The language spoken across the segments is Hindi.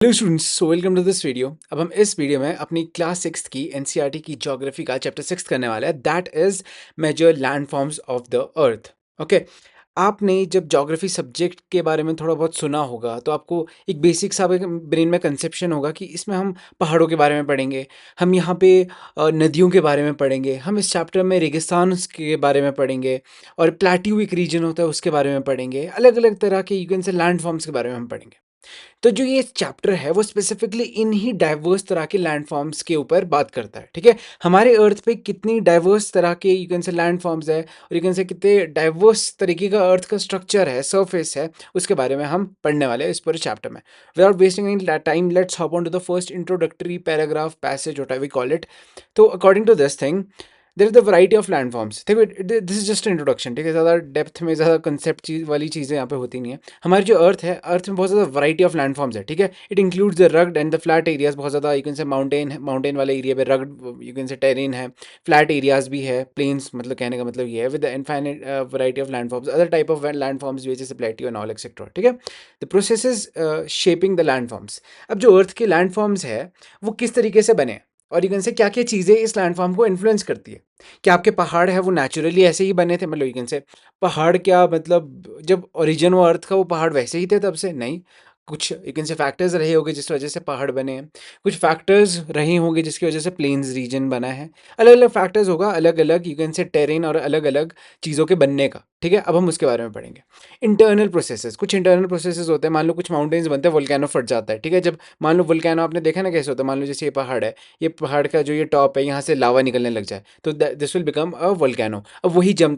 Hello students, so welcome to this video. अब हम इस वीडियो में अपनी क्लास 6 की एनसीईआरटी की ज्योग्राफी का चैप्टर 6 करने वाले हैं। That is major land forms of the earth. Okay, आपने जब ज्योग्राफी सब्जेक्ट के बारे में थोड़ा बहुत सुना होगा तो आपको एक बेसिक सा ब्रेन में कंसेप्शन होगा कि इसमें हम पहाड़ों के बारे में पढ़ेंगे, हम यहाँ पे नदियों के बारे में पढ़ेंगे, हम इस चैप्टर में रेगिस्तान के बारे में पढ़ेंगे और प्लेट्यू एक रीजन होता है उसके बारे में पढ़ेंगे, अलग अलग तरह के यू कैन से लैंड फॉर्म्स के बारे में हम पढ़ेंगे। तो जो ये चैप्टर है वो स्पेसिफिकली इन ही डाइवर्स तरह के लैंडफॉर्म्स के ऊपर बात करता है। ठीक है, हमारे अर्थ पे कितनी डाइवर्स तरह के यू कैन से लैंडफॉर्म्स है और यू कैन से कितने डाइवर्स तरीके का अर्थ का स्ट्रक्चर है, सरफेस है, उसके बारे में हम पढ़ने वाले हैं इस पूरे चैप्टर में। Without wasting any time, let's hop on to the first introductory paragraph, passage, what we call it. तो according to this thing, there is the variety of landforms. देखो, दिस इज जस्ट इंट्रोडक्शन। ठीक है, ज़्यादा डेप्थ में ज़्यादा कंसेप्ट वाली चीज़ें यहाँ पे होती नहीं है। हमारी जो अर्थ है, अर्थ में बहुत ज़्यादा वैरायटी ऑफ लैंडफॉर्म्स है। ठीक है, it includes the rugged and the flat areas. बहुत ज़्यादा यू कैन से माउंटेन वाले एरिया पे रग्ड यू कैन से टेरेन है, फ्लैट एरियाज भी है, प्लेन्स, मतलब कहने का मतलब ये है, with the infinite variety of landforms, other type of landforms भी है जैसे प्लेट्यू एंड ऑल एक्सेट्रा। ठीक है, the processes shaping the landforms. अब जो अर्थ के लैंडफॉर्म्स है वो किस तरीके से बने और यू कैन से क्या क्या चीज़ें इस लैंडफॉर्म को इन्फ्लुएंस करती है। क्या आपके पहाड़ है वो नेचुरली ऐसे ही बने थे, मतलब यू कैन से पहाड़ क्या मतलब जब ओरिजिन वो अर्थ का वो पहाड़ वैसे ही थे तब से? नहीं, कुछ यू कैन से फैक्टर्स रहे होंगे जिस वजह से पहाड़ बने हैं, कुछ फैक्टर्स रहे होंगे जिसकी वजह से प्लेन्स रीजन बना है, अलग अलग फैक्टर्स होगा, अलग अलग यू कैन से टेरेन और अलग अलग चीज़ों के बनने का। ठीक है, अब हम उसके बारे में पढ़ेंगे। इंटरनल प्रोसेसेस, कुछ इंटरनल प्रोसेसेस होते हैं। मान लो कुछ माउंटेन्स बनते हैं, वोल्केनो फट जाता है। ठीक है, जब मान लो वोल्केनो आपने देखा ना कैसे होता है, मान लो जैसे ये पहाड़ है, ये पहाड़ का जो ये टॉप है यहाँ से लावा निकलने लग जाए तो this will become a volcano. अब वही जम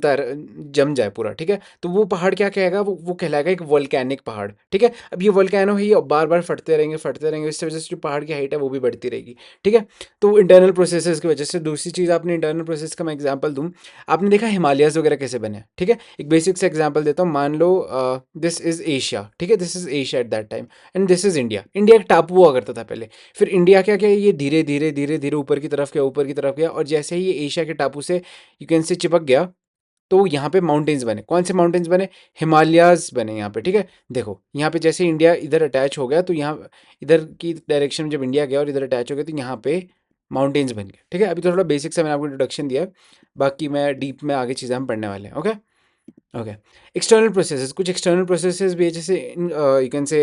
जाए पूरा। ठीक है, तो वो पहाड़ क्या कहेगा, वो कहलाएगा एक वोल्केनिक पहाड़। ठीक है, अब ये वोल्केनो है, ये बार बार फटते रहेंगे, इससे वजह से जो पहाड़ की हाइट है वो भी बढ़ती रहेगी। ठीक है, तो इंटरनल प्रोसेसेस की वजह से। दूसरी चीज़, आपने इंटरनल प्रोसेस का मैं एग्जाम्पल दूँ, आपने देखा हिमालयाज वगैरह कैसे बने हैं। ठीक है, एक बेसिक से एग्जाम्पल देता हूँ। मान लो दिस इज एशिया। ठीक है, this is Asia at that time and this is India. India एक टापू हुआ करता था पहले, फिर इंडिया क्या क्या ये धीरे धीरे धीरे धीरे ऊपर की तरफ गया, ऊपर की तरफ गया, और जैसे ही ये एशिया के टापू से यू कैन से चिपक गया तो यहाँ पे माउंटेन्स बने। कौन से माउंटेन्स बने? हिमालयाज बने यहाँ पे। ठीक है, देखो यहाँ पे जैसे इंडिया इधर अटैच हो गया तो यहाँ इधर की डायरेक्शन में जब इंडिया गया और इधर अटैच हो गया तो यहाँ पे माउंटेन्स बन गए। ठीक है, अभी तो थोड़ा बेसिक से मैंने आपको इंट्रोडक्शन दिया है, बाकी मैं डीप में आगे चीज़ें हम पढ़ने वाले हैं। ओके ओके, एक्सटर्नल प्रोसेसेस, कुछ एक्सटर्नल प्रोसेसेस भी है जैसे यू कैन से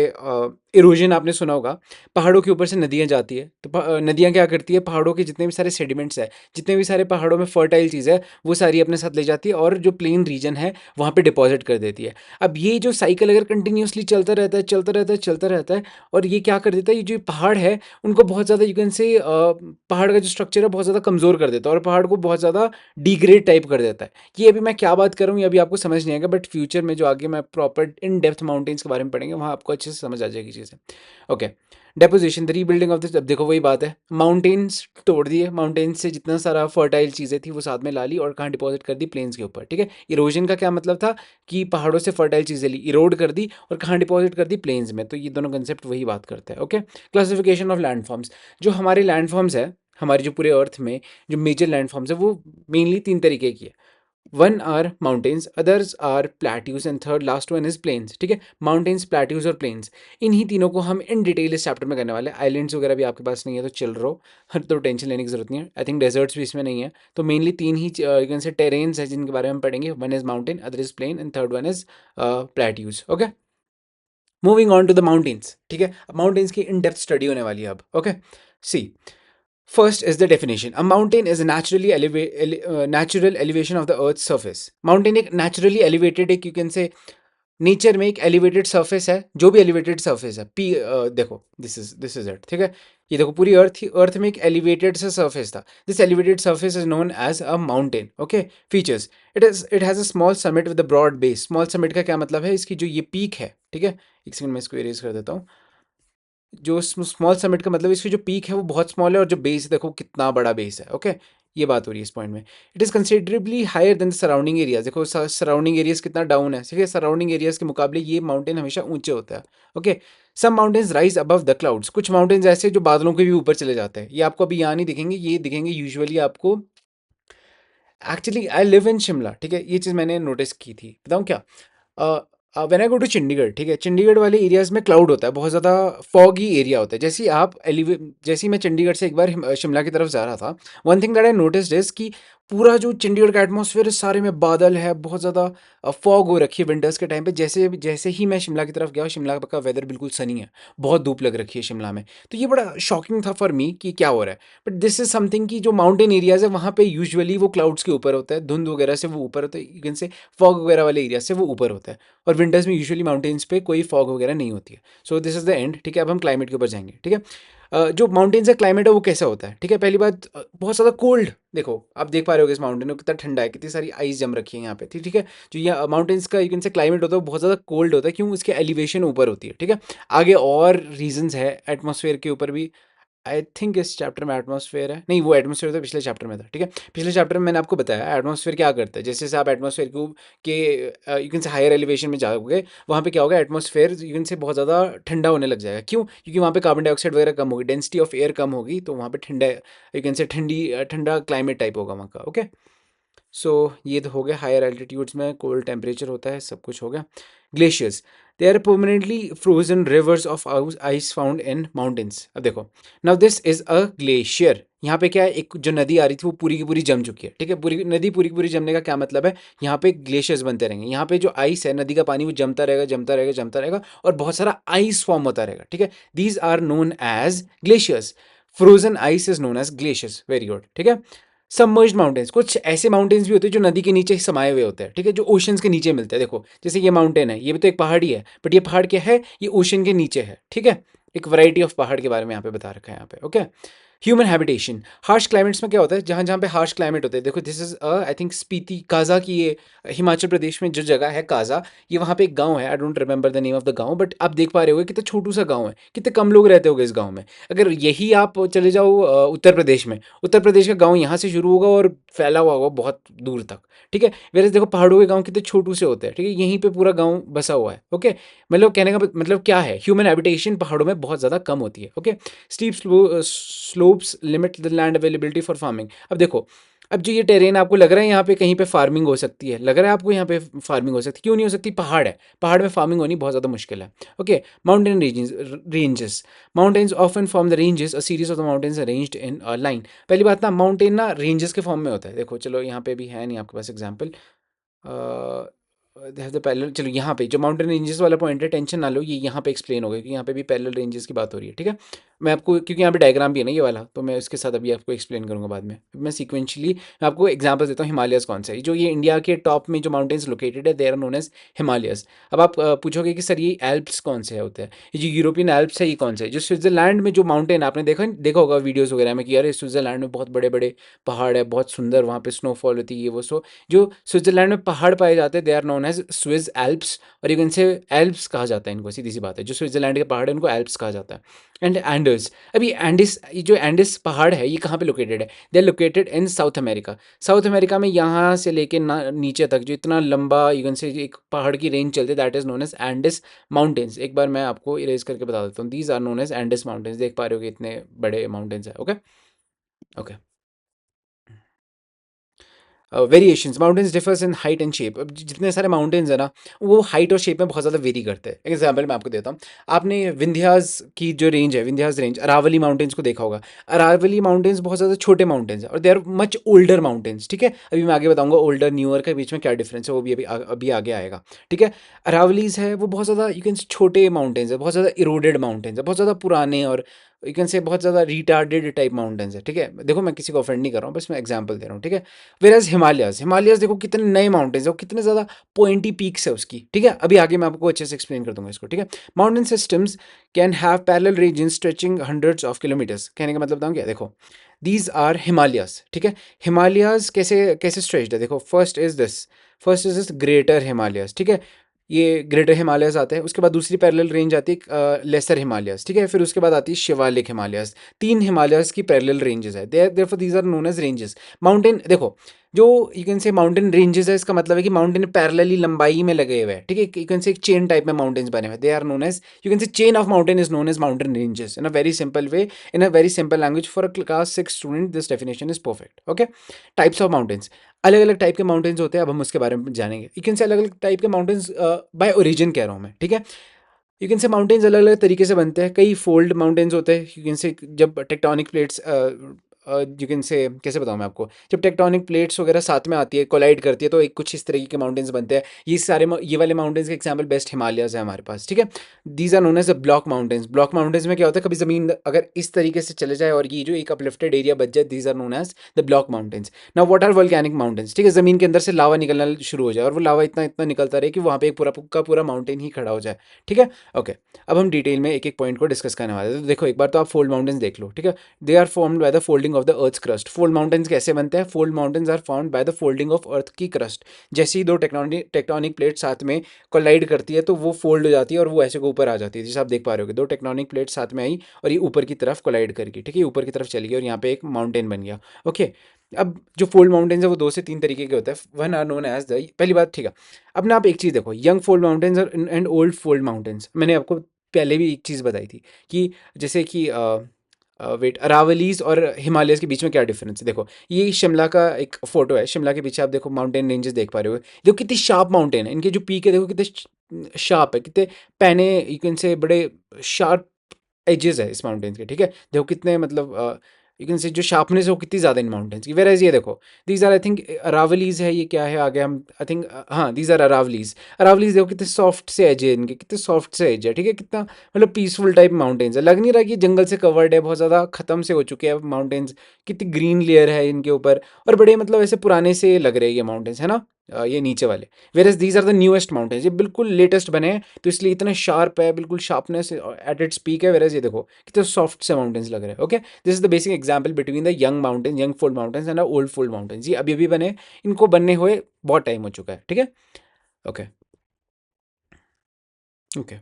इरोजन। आपने सुना होगा, पहाड़ों के ऊपर से नदियाँ जाती है तो नदियाँ क्या करती है, पहाड़ों के जितने भी सारे सेडिमेंट्स है, जितने भी सारे पहाड़ों में फर्टाइल चीज़ है, वो सारी अपने साथ ले जाती है और जो प्लेन रीजन है वहाँ पे डिपॉजिट कर देती है। अब ये जो साइकिल अगर कंटिन्यूसली चलता रहता है, चलता रहता है, चलता रहता है, और ये क्या कर देता है, ये जो पहाड़ है उनको बहुत ज़्यादा यू कैन से पहाड़ का जो स्ट्रक्चर है बहुत ज़्यादा कमज़ोर कर देता है और पहाड़ को बहुत ज़्यादा डिग्रेड टाइप कर देता है। ये अभी मैं क्या बात कर रहा हूँ ये अभी आपको समझ नहीं आएगा, बट फ्यूचर में जो आगे मैं प्रॉपर इन डेप्थ माउंटेन्स के बारे में पढ़ेंगे वहाँ आपको अच्छे से समझ आ जाएगी चीज़ें। Okay, deposition, the rebuilding of this. अब देखो वही बात है, माउंटेन्स तोड़ दिए, माउंटेन्स से जितना सारा फर्टाइल चीज़ें थी वो साथ में ला ली और कहाँ डिपॉजिट कर दी, प्लेन्स के ऊपर। ठीक है, इरोजन का क्या मतलब था कि पहाड़ों से फर्टाइल चीज़ें ली, इरोड कर दी और कहाँ डिपॉजिट कर दी, प्लेन्स में। तो ये दोनों कंसेप्ट वही बात करते हैं। ओके, क्लासिफिकेशन ऑफ लैंडफॉर्म्स, जो हमारे लैंडफॉर्म्स है हमारी जो पूरे अर्थ में जो मेजर लैंडफॉर्म्स है वो मेनली तीन तरीके की है। One are mountains, others are plateaus and third last one is plains. ठीक है, माउंटेन्स, प्लेट्यूज और प्लेन्स, इन्हीं तीनों को हम इन डिटेल इस चैप्टर में करने वाले हैं। आइलैंड्स वगैरह भी आपके पास नहीं है तो चिल रहो, हर तो टेंशन लेने की जरूरत नहीं है। आई थिंक डेजर्ट्स भी इसमें नहीं है। तो मेनली तीन ही यू कैन से टेरेन्स है जिनके बारे में हम पढ़ेंगे। One is mountain, other is plain and third one is plateaus. Okay, moving on to the mountains. ठीक है, अब माउंटेन्स की इन डेप्थ स्टडी होने वाली है अब। Okay, see, first is the definition. A mountain is a natural elevation of the Earth's surface. Mountain एक naturally elevated, एक you can say नेचर में एक एलिवेटेड सरफेस है। जो भी एलिवेटेड सरफेस है, देखो दिस इज इट। ठीक है, ये देखो पूरी अर्थ में एक एलिवेटेड सा सरफेस था। This elevated surface is known as a mountain. Okay, features, it has a small summit with a broad base. Small summit का क्या मतलब है, इसकी जो ये पीक है। ठीक है, एक सेकंड में इसको इरेज कर देता हूँ। जो स्मॉल समिट का मतलब इसकी जो पीक है वो बहुत स्मॉल है और जो बेस देखो कितना बड़ा बेस है। ओके, ये बात हो रही है इस पॉइंट में। It is considerably higher than the surrounding areas. देखो सराउंडिंग एरियाज कितना डाउन है। ठीक है, सराउंडिंग एरियाज के मुकाबले ये माउंटेन हमेशा ऊंचे होता है। Okay, some mountains rise above the clouds. कुछ माउंटेन्स ऐसे जो बादलों के भी ऊपर चले जाते हैं। ये आपको अभी यहाँ नहीं दिखेंगे, ये दिखेंगे यूजुअली आपको। Actually I live in Shimla. ठीक है, ये चीज़ मैंने नोटिस की थी, बताऊँ क्या? When I go to Chandigarh, ठीक है, चंडीगढ़ वाले एरियाज़ में क्लाउड होता है, बहुत ज़्यादा फॉगी एरिया होता है। जैसे ही मैं चंडीगढ़ से एक बार शिमला की तरफ जा रहा था, one thing that I noticed is कि पूरा जो चंडीगढ़ का एटमॉस्फेयर है, सारे में बादल है, बहुत ज़्यादा फॉग हो रखी है विंटर्स के टाइम पे। जैसे जैसे ही मैं शिमला की तरफ गया, शिमला का वेदर बिल्कुल सनी है, बहुत धूप लग रखी है शिमला में। तो ये बड़ा शॉकिंग था फॉर मी कि क्या हो रहा है। बट दिस इज़ समथिंग कि जो माउंटेन एरियाज़ है, वहाँ पे यूजुअली वो क्लाउड्स के ऊपर होता है, धुंध वगैरह से वो ऊपर होता है, यू कैन से फॉग वगैरह वाले एरिया से वो ऊपर होता है। और विंटर्स में यूजुअली माउंटेन्स पे कोई फॉग वगैरह नहीं होती है। So this is the end, ठीक है। अब हम क्लाइमेट के ऊपर जाएंगे, ठीक है। जो माउंटेन्स का क्लाइमेट है वो कैसा होता है, ठीक है। पहली बात, बहुत ज़्यादा कोल्ड। देखो, आप देख पा रहे हो इस माउंटेन में कितना ठंडा है, कितनी सारी आइस जम रखी है यहाँ पे, ठीक है। जो ये माउंटेन्स का यू कैन से क्लाइमेट होता है वो बहुत ज़्यादा कोल्ड होता है, क्यों? उसके एलिवेशन ऊपर होती है, ठीक है। आगे और रीजंस है एटमॉस्फेयर के ऊपर भी। आई थिंक इस चैप्टर में एटमॉस्फेयर है, नहीं वो एटमॉस्फेयर तो पिछले चैप्टर में था, ठीक है। पिछले चैप्टर में मैंने आपको बताया एटमॉस्फेयर क्या करता है। जैसे जैसे आप एटमॉस्फेयर के you can say higher elevation में जाओगे, वहाँ पे क्या होगा, एटमॉस्फेयर यू कैन से बहुत ज़्यादा ठंडा होने लग जाएगा। क्यों? क्योंकि वहाँ पे कार्बन डाइऑक्साइड वगैरह कम होगी, डेंसिटी ऑफ एयर कम होगी, तो वहाँ पे ठंडा, यू कैन से ठंडा क्लाइमेट टाइप होगा वहाँ का, ओके। सो ये तो हो गया, हायर एल्टीट्यूड्स में कोल्ड टेम्परेचर होता है, सब कुछ हो गया। Glaciers, they are permanently frozen rivers of ice found in mountains. अब देखो, now this is a glacier. यहाँ पे क्या है, एक जो नदी आ रही थी वो पूरी की पूरी जम चुकी है, ठीक है। पूरी की पूरी जमने का क्या मतलब है, यहाँ पे ग्लेशियर्स बनते रहेंगे। यहाँ पे जो आइस है, नदी का पानी, वो जमता रहेगा, जमता रहेगा, जमता रहेगा, और बहुत सारा आइस फॉर्म होता रहेगा, ठीक है। These are known as glaciers. Frozen ice is known as glaciers, very good, ठीक है। सबमर्ज्ड माउंटेन्स, कुछ ऐसे माउंटेन्स भी होते हैं जो नदी के नीचे समाये हुए होते हैं, ठीक है, जो ओशंस के नीचे मिलते हैं। देखो, जैसे ये माउंटेन है, ये भी तो एक पहाड़ ही है, बट ये पहाड़ क्या है, ये ओशन के नीचे है, ठीक है। एक वैरायटी ऑफ पहाड़ के बारे में यहाँ पे बता रखा है यहाँ पे, okay. Human habitation, harsh climates में क्या होता है, जहाँ जहाँ पे हार्श क्लाइमेट होते हैं। देखो, this is I think Spiti Kaza की, ये हिमाचल प्रदेश में जो जगह है काजा, ये वहाँ पे एक गांव है, I don't remember the name of the गांव, बट आप देख पा रहे होगे कितना छोटू सा गांव है, कितने कम लोग रहते होंगे इस गांव में। अगर यही आप चले जाओ उत्तर प्रदेश में, उत्तर प्रदेश का गांव यहाँ से शुरू होगा और फैला हुआ होगा बहुत दूर तक, ठीक है। वैसे देखो, पहाड़ों के गांव कितने छोटू से होते हैं, ठीक है, यहीं पे पूरा गांव बसा हुआ है, ओके। मतलब कहने का मतलब क्या है, ह्यूमन हैबिटेशन पहाड़ों में बहुत ज़्यादा कम होती है, okay. Steep slopes limit the land availability for farming. अब देखो, अब जो ये टेरेन आपको लग रहा है यहाँ पे कहीं पे फार्मिंग हो सकती है, लग रहा है आपको यहाँ पे फार्मिंग हो सकती है, क्यों नहीं हो सकती? पहाड़ है, पहाड़ में फार्मिंग होनी बहुत ज़्यादा मुश्किल है, okay. Mountain ranges, mountains often form the ranges, a series of the mountains arranged in a line. पहली बात ना, माउंटेन ना रेंजेस के फॉर्म में होता है। देखो, चलो यहाँ पे भी है नहीं आपके पास एग्जाम्पल, हैव द पैरेलल। चलो, यहाँ पे जो माउंटेन रेंजेस वाला पॉइंट है, टेंशन ना लो, ये यहाँ पे एक्सप्लेन हो गया कि यहाँ पे भी पैरेलल रेंजेस की बात हो रही है, ठीक है। मैं आपको, क्योंकि यहाँ पे डायग्राम भी है ना ये वाला, तो मैं इसके साथ अभी आपको एक्सप्लेन करूँगा बाद में। मैं सीक्वेंशली मैं आपको एग्जांपल देता हूँ। हिमालयस कौन सा है, जो ये इंडिया के टॉप में जो माउंटेन्स लोकेटेड है, they are known as Himalayas. अब आप पूछोगे कि सर ये एल्प्स कौन से होते हैं, ये जो यूरोपियन एल्प्स है ये कौन से है? जो स्विट्जरलैंड में जो माउंटेन आपने देखा होगा वीडियोज़ वगैरह में कि यार स्विट्जरलैंड में बहुत बड़े बड़े पहाड़ है, बहुत सुंदर, वहाँ पे स्नोफॉल होती है, ये वो। सो जो स्विट्जरलैंड में पहाड़ पाए जाते हैं, they are known as Swiss Alps, और इवन से एल्प्स कहा जाता है इनको, सीधी सी बात है। जो स्विट्जरलैंड के पहाड़ है उनको एल्प्स कहा जाता है। एंड एंडर्स, अभी एंडिस, ये जो एंडिस पहाड़ है ये कहाँ पे लोकेटेड है? They are located in South America. South America में यहाँ से लेके ना नीचे तक जो इतना लंबा इवन से एक पहाड़ की रेंज चलती है, that is known as Andes mountains. एक बार मैं आपको इरेज करके बता देता हूँ, these are known as Andes mountains. देख पा रहे हो कि इतने बड़े माउंटेन्स है, okay okay. Variations, mountains differs in height and shape. अब जितने सारे माउंटेन्स है ना, वो हाइट और शेप में बहुत ज़्यादा वेरी करते हैं। एग्जाम्पल मैं आपको देता हूँ, आपने विंध्यास की जो रेंज है, विंध्यास रेंज, अरावली माउंटेन्स को देखा होगा। अरावली माउंटेन्स बहुत ज़्यादा छोटे माउंटेन्स हैं और they are much older mountains, ठीक है। अभी मैं आगे बताऊंगा ओल्डर न्यूअर के बीच में क्या डिफरेंस है, वो भी अभी आगे आएगा, ठीक है। अरावलीज है वो बहुत ज़्यादा यू कैन छोटे माउंटेन्स है, बहुत ज़्यादा इरोडेड माउंटेन्स है, बहुत ज़्यादा पुराने, और यू कैन से बहुत ज़्यादा रिटार्डेड टाइप माउंटेन्स है, ठीक है। देखो, मैं किसी को ऑफेंड नहीं कर रहा हूँ, बस मैं एग्जाम्पल दे रहा हूँ, ठीक है। वेराज हिमालयस, हिमालयस देखो कितने नए माउंटेन्स है, कितने ज़्यादा पॉइंटी पीक्स है उसकी, ठीक है। अभी आगे मैं आपको अच्छे से एक्सप्लेन कर दूंगा इसको, ठीक है। Mountain systems can have parallel region stretching hundreds of kilometres. कहने का मतलब बताऊँ क्या, देखो, दीज आर हिमालयस, ठीक है। हिमालयस कैसे कैसे स्ट्रेच्ड है, देखो, first is this greater Himalayas, ठीक है। ये ग्रेटर हिमालयस आते हैं, उसके बाद दूसरी पैरेलल रेंज आती है लेसर हिमालयस, ठीक है। फिर उसके बाद आती है शिवालिक हिमालयस। तीन हिमालयस की पैरेलल रेंजेस है, therefore these are known as ranges. Mountain देखो, जो you can say mountain ranges है, इसका मतलब है कि माउंटेन पैरेलली लंबाई में लगे हुए हैं, ठीक है। यू कैन से एक चेन टाइप में माउंटेन्स बने हुए हैं, they are known as, you can say chain of mountain is known as mountain ranges in a very simple way, in a very simple language for a class 6 student this definition is perfect. Okay, types of mountains, अलग अलग टाइप के माउंटेन्स होते हैं, अब हम उसके बारे में जानेंगे। यू कैन से अलग अलग टाइप के माउंटेन्स बाय ओरिजिन कह रहा हूँ मैं, ठीक है। यू कैन से माउंटेन्स अलग अलग तरीके से बनते हैं, कई फोल्ड माउंटेन्स होते हैं। यू कैन से जब टेक्टोनिक प्लेट्स, यू कैन से कैसे बताऊँ मैं आपको, जब टेक्टोनिक प्लेट्स वगैरह साथ में आती है, कोलाइड करती है, तो एक कुछ इस तरीके के माउंटेन्स बनते हैं। ये वाले माउंटेन्स के एग्जाम्पल बेस्ट हिमालयस है हमारे पास, ठीक है। These are known as the block mountains. Block mountains में क्या होता है, कभी ज़मीन अगर इस तरीके से चले जाए और ये जो एक अपलिफ्टेड एरिया बच जाए, these are known as the block mountains. Now what are volcanic mountains, ठीक है, ज़मीन के अंदर से लावा निकलना शुरू हो जाए और वो लावा इतना इतना निकलता रहे कि वहाँ पे एक पूरा का पूरा माउंटेन ही खड़ा हो जाए, ठीक है। ओके, अब हम डिटेल में एक एक पॉइंट को डिस्कस करने वाले हैं। तो देखो, एक बार तो आप फोल्ड माउंटेन्स देख लो, ठीक है। They are formed by the folding of the earth crust. Fold mountains कैसे बनते हैं? Fold mountains are formed by the folding of earth की क्रस्ट। जैसे ही दो टेक्टोनिक प्लेट साथ में कोलाइड करती है तो वो फोल्ड हो जाती है और वो ऐसे को ऊपर आ जाती है, जैसे आप देख पा रहे हो, दो टेक्टोनिक प्लेट साथ में आई और ये ऊपर की तरफ कोलाइड करके, ठीक है, ऊपर की तरफ चली गई और यहाँ पे एक माउंटेन बन गया। ओके, अब जो फोल्ड माउंटेन्स है वो दो से तीन तरीके के होते हैं। One are known as the, पहली बात, ठीक है। अब ना आप एक चीज़ देखो, young fold mountains and old fold mountains. मैंने आपको पहले भी एक चीज़ बताई थी कि जैसे कि वेट, अरावलीज और हिमालयस के बीच में क्या डिफरेंस है। देखो, ये शिमला का एक फोटो है, शिमला के पीछे आप देखो माउंटेन रेंजेस देख पा रहे हो, देखो कितनी शार्प माउंटेन है, इनके जो पीक है देखो कितने शार्प है, कितने पैने, यू कैन से बड़े शार्प एजेस है इस माउंटेन्स के, ठीक है। देखो कितने मतलब यू कैन से जो शार्पनेस है वो कितनी ज़्यादा इन माउंटेन्स की। वेयर एज ये देखो, these are I think Aravallis है, ये क्या है आगे हम आई थिंक, हाँ दीज आर अरावलीज। अरावलीज देखो कितने सॉफ्ट से एज है इनके, कितने सॉफ्ट से एज है, ठीक है, कितना मतलब पीसफुल टाइप माउंटेन्स है। लग नहीं रहा कि जंगल से कवर्ड है, बहुत ज़्यादा ख़त्म से हो चुके हैं माउंटेन्स, कितनी ग्रीन लेयर है इनके ऊपर, और बड़े मतलब ऐसे पुराने से लग रहे हैं ये माउंटेन्स, है ना, ये नीचे वाले। Where as these are the newest mountains, ये बिल्कुल लेटेस्ट बने हैं तो इसलिए इतना शार्प है, बिल्कुल शार्पनेस एट इट्स पीक है। वेयर एज ये देखो कितने सॉफ्ट से माउंटेन्स लग रहे हैं। Okay, this is the basic example between the young mountain, young fold mountains and old fold mountains. ये अभी अभी बने, इनको बनने हुए बहुत टाइम हो चुका है, ठीक है। ओके, ओके,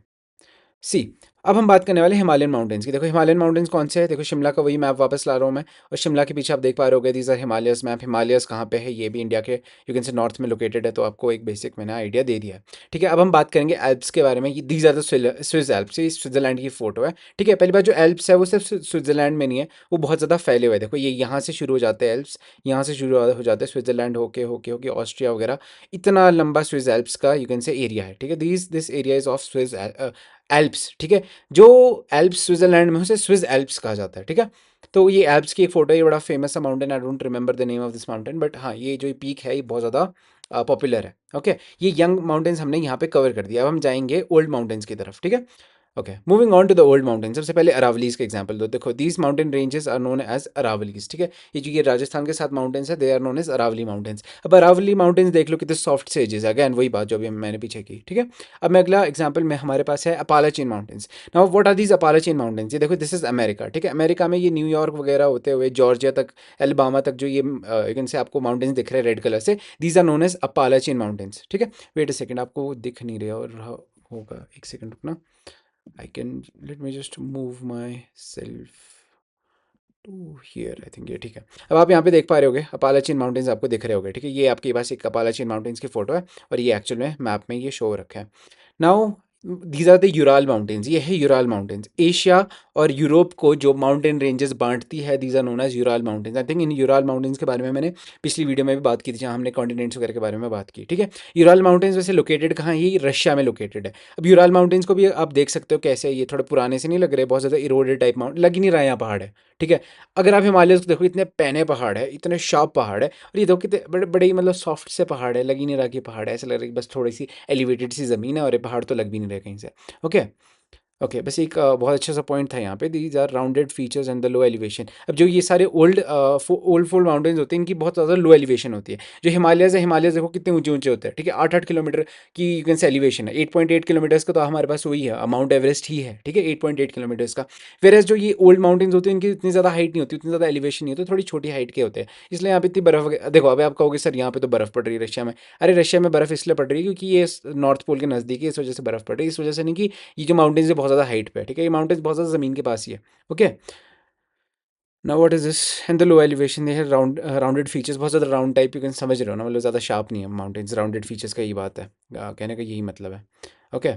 सी, अब हम बात करने वाले हिमालयन माउंटेन्स की। देखो हिमालयन माउंटेन्स कौन से हैं, देखो शिमला का वही मैप वापस ला रहा हूँ मैं, और शिमला के पीछे आप देख पा रहे होगे these are Himalayas map. Himalayas कहाँ पे है, ये भी इंडिया के यू कैन से नॉर्थ में लोकेटेड है, तो आपको एक बेसिक मैंने आइडिया दे दिया है, ठीक है। अब हम बात करेंगे एल्प्स के बारे में, these are the Swiss Alps, ये स्विट्जरलैंड की फोटो है, ठीक है। पहली बात, जो एल्प्स है वो सिर्फ स्विट्जरलैंड में नहीं है, वो बहुत ज़्यादा फैले हुए हैं। देखो ये यहाँ से शुरू हो जाते हैं एल्प्स, यहाँ से शुरू हो जाते हैं स्विट्जरलैंड होके होके होके ऑस्ट्रिया वगैरह, इतना लंबा स्विस एल्प्स का यू कैन से एरिया है, ठीक है। This area is of Swiss Alps, ठीक है। जो एल्प्स स्विट्जरलैंड में, उसे स्विस एल्प्स कहा जाता है, ठीक है। तो ये एल्प्स की एक फोटो है, ये बड़ा फेमस सा mountain, I don't remember the name of this mountain, but हाँ ये जो पीक है ये बहुत ज़्यादा पॉपुलर है। ओके, ये यंग माउंटेन्स हमने यहाँ पे कवर कर दिया, अब हम जाएंगे ओल्ड माउंटेन्स की तरफ, ठीक है। Okay, moving on to the old mountain. सबसे पहले अरावलीज का एग्जांपल दो। देखो these mountain ranges are known as Aravallis, ठीक है। ये जो ये राजस्थान के साथ माउंटेन्स है, they are known as Aravalli mountains. अब अरावली माउंटेन्स देख लो कितने सॉफ्ट से एजेस है, अगैन वही बात जो अभी मैंने पीछे की, ठीक है। अब मैं अगला एग्जाम्पल में हमारे पास है Appalachian mountains. Now what are these Appalachian mountains, ये देखो दिस इज अमेरिका, ठीक है। अमेरिका में ये न्यूयॉर्क वगैरह होते हुए जॉर्जिया तक, एलबामा तक, जो ये यू से आपको माउंटेन्स दिख रहे हैं रेड कलर से, these are known as Appalachian mountains, ठीक है। वेट अ सेकंड, आपको दिख नहीं रहा और होगा, एक सेकंड रुकना। I can, let me just move myself to here, I think ये ठीक है। अब आप यहाँ पे देख पा रहे होगे अपालाचिन माउंटेन्स आपको दिख रहे होगे, ठीक है। ये आपके पास एक अपालाचिन माउंटेन्स की फोटो है और ये एक्चुअल में मैप में ये शो रखा है। Now these are the Ural mountains, ये है यूराल माउंटेन्स। एशिया और यूरोप को जो माउंटेन रेंजेस बांटती है, these are known as Ural mountains. I think in Ural mountains के बारे में मैंने पिछली वीडियो में भी बात की थी, जहाँ हमने कॉन्टिनेंट्स वगैरह के बारे में बात की, ठीक है। यूराल माउंटेन्स वैसे लोकेटेड कहाँ है, ये रशिया में लोकेटेड है। अब यूराल माउंटेन्स को भी आप देख सकते हो कैसे, ये थोड़े पुराने से नहीं लग रहे, बहुत ज़्यादा इरोडेड टाइप माउंट लग ही नहीं रहा है, यहाँ पहाड़ है, ठीक है। अगर आप हिमालय को देखो, इतने पैने पहाड़ है, इतने शार्प पहाड़ है, और ये देखो कितने बड़े बड़े ही मतलब सॉफ्ट से पहाड़ है, लग ही नहीं रहा कि पहाड़ है, ऐसा लग रहा है कि बस थोड़ी सी एलिवेटेड सी ज़मीन है और ये पहाड़ तो लग भी नहीं रहे कहीं से। ओके, ओके, बस एक बहुत अच्छा सा पॉइंट था यहाँ पे, these are rounded features and the low elevation. अब जो ये सारे ओल्ड फोल्ड माउंटेन्स होते हैं, इनकी बहुत ज़्यादा लो एलिवेशन होती है। जो हिमालयस है, हिमालयस देखो कितने ऊंचे ऊंचे होते हैं, ठीक है। 8-8 किलोमीटर की यू कैन से एलिवेशन है। 8.8 किलोमीटर्स का तो हमारे पास वही है, माउंट एवरेस्ट ही है, ठीक है, 8.8 किलोमीटर्स का। फिर जो ये ओल्ड माउंटेन्स होते हैं, इनकी इतनी ज़्यादा हाइट नहीं होती, उतनी ज़्यादा एलिवेशन नहीं होती, थोड़ी छोटी हाइट के होते हैं, इसलिए यहाँ पे इतनी बर्फ देखो। अभी आप कहोगे सर यहाँ पे तो बर्फ़ पड़ रही है रशिया में। अरे रशिया में बर्फ़ इसलिए पड़ रही है क्योंकि ये नॉर्थ पोल के नज़दीक है, इस वजह से बर्फ़ पड़ रही है, इस वजह से नहीं कि ये जो माउंटेन्स है बहुत ज़्यादा हाइट पे है, ठीक है। ये माउंटेन्स बहुत ज़्यादा ज़मीन के पास ही है। Okay, now what is this and the low elevation, they have rounded features, बहुत ज़्यादा राउंड टाइप, यू कैन समझ रहे हो ना, मतलब ज़्यादा शार्प नहीं है माउंटेन्स, राउंडेड फीचर्स का यही बात है, कहने का यही मतलब है। Okay,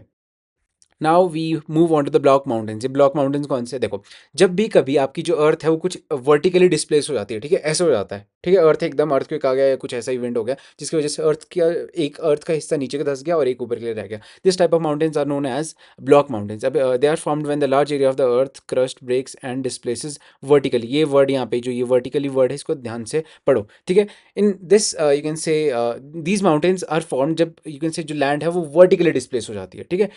now we move on to the block mountains. ये ब्लॉक माउंटेन्स कौन से, देखो जब भी कभी आपकी जो अर्थ है वो कुछ वर्टिकली डिस्प्लेस हो जाती है, ठीक है, ऐसे हो जाता है, ठीक है, अर्थ एकदम अर्थक्वेक आ गया या कुछ ऐसा इवेंट हो गया जिसकी वजह से अर्थ का हिस्सा नीचे का धंस गया और एक ऊपर के लिए रह गया, this type of mountains are known as block mountains. अब they are formed when the large area of the earth crust breaks and displaces vertically. ये वर्ड यहाँ पे जो ये वर्टिकली वर्ड है इसको ध्यान से पढ़ो, ठीक है। In this you can say these mountains are form जब यू कैन से जो लैंड है वो वर्टिकली डिस्प्लेस हो जाती है, ठीक है।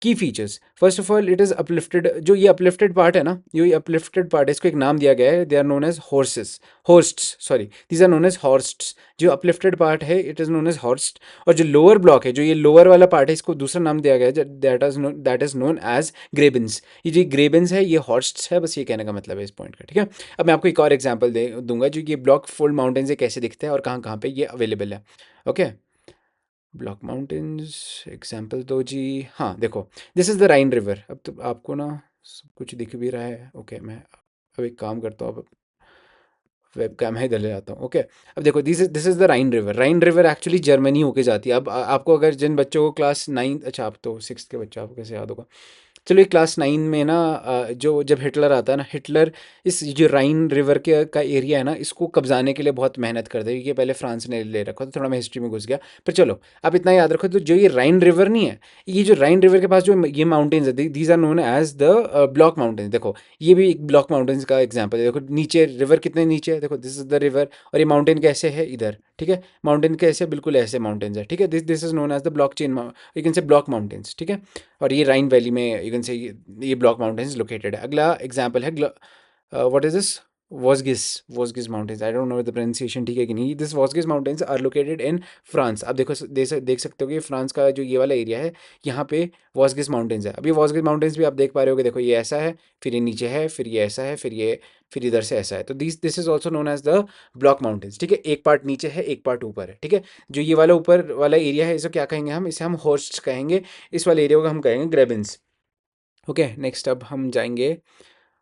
की features, first of all it is uplifted, जो ये अपलिफ्टेड पार्ट है ना, ये अपलिफ्टेड पार्ट है, इसको एक नाम दिया गया है, they are known as horses, horsts, sorry these are known as horsts. जो अपलिफ्टेड पार्ट है it is known as horst, और जो लोअर ब्लॉक है, जो ये लोअर वाला पार्ट है, इसको दूसरा नाम दिया गया है दैट इज नोन एज ग्रेबन्स। ये जो ग्रेबन्स है ये हॉर्स्ट्स है, बस ये कहने का मतलब है इस पॉइंट का, ठीक है। अब मैं आपको एक और एग्जाम्पल दूंगा जो ये ब्लॉक फोल्ड माउंटेन्स कैसे दिखते हैं और कहाँ कहाँ पे ये अवेलेबल है। ओके, ब्लॉक माउंटेन्स एग्जाम्पल दो जी, हाँ देखो, this is the Ryan river. अब तो आपको ना सब कुछ दिख भी रहा है। ओके, मैं अब एक काम करता हूँ, अब वेब कैम है इधर ले जाता हूँ। ओके, अब देखो this is the Ryan river. Ryan river actually Germany होके जाती है। अब आपको अगर जिन बच्चों को क्लास 9, अच्छा आप तो 6th के बच्चे, आपको कैसे याद होगा, चलो ये क्लास 9 में ना जो जब हिटलर आता है ना, हिटलर इस जो राइन रिवर के का एरिया है ना इसको कब्जाने के लिए बहुत मेहनत करता है, क्योंकि ये पहले फ्रांस ने ले रखा, तो थोड़ा मैं हिस्ट्री में घुस गया, पर चलो आप इतना याद रखो, तो जो ये राइन रिवर नहीं है, ये जो राइन रिवर के पास जो ये माउंटेन्स है, these are known as the block mountains. देखो ये भी एक ब्लॉक माउंटेन्स का एग्जाम्पल है। देखो नीचे रिवर कितने नीचे है, देखो दिस इज द रिवर, और ये माउंटेन कैसे है इधर, ठीक है, माउंटेन कैसे बिल्कुल ऐसे माउंटेन्स है, ठीक है, this is known as the block chain, you can say block mountains, ठीक है। और ये राइन वैली में यू कैन से ये ब्लॉक माउंटेन्स लोकेटेड है। अगला एग्जाम्पल है व्हाट इज दिस, वॉसगिस mountains, I don't know the pronunciation ठीक है कि नहीं। दिस वॉसगिस mountains are located in France. आप देखो देख सकते हो कि फ्रांस का जो ये वाला एरिया है, यहाँ पे वॉसगिस माउंटेन्स है। अभी वॉसगिस माउंटेन्स भी आप देख पा रहे हो कि देखो ये ऐसा है, फिर ये नीचे है, फिर ये ऐसा है, फिर इधर से ऐसा है, तो this is also known as the block mountains, ठीक है। एक पार्ट नीचे है, एक पार्ट ऊपर है, ठीक है। जो ये वाला ऊपर वाला एरिया है इसे क्या कहेंगे हम, इसे हम हॉर्स्ट कहेंगे, इस वाले एरिया को हम कहेंगे ग्रेबन्स। ओके, नेक्स्ट अब हम जाएंगे,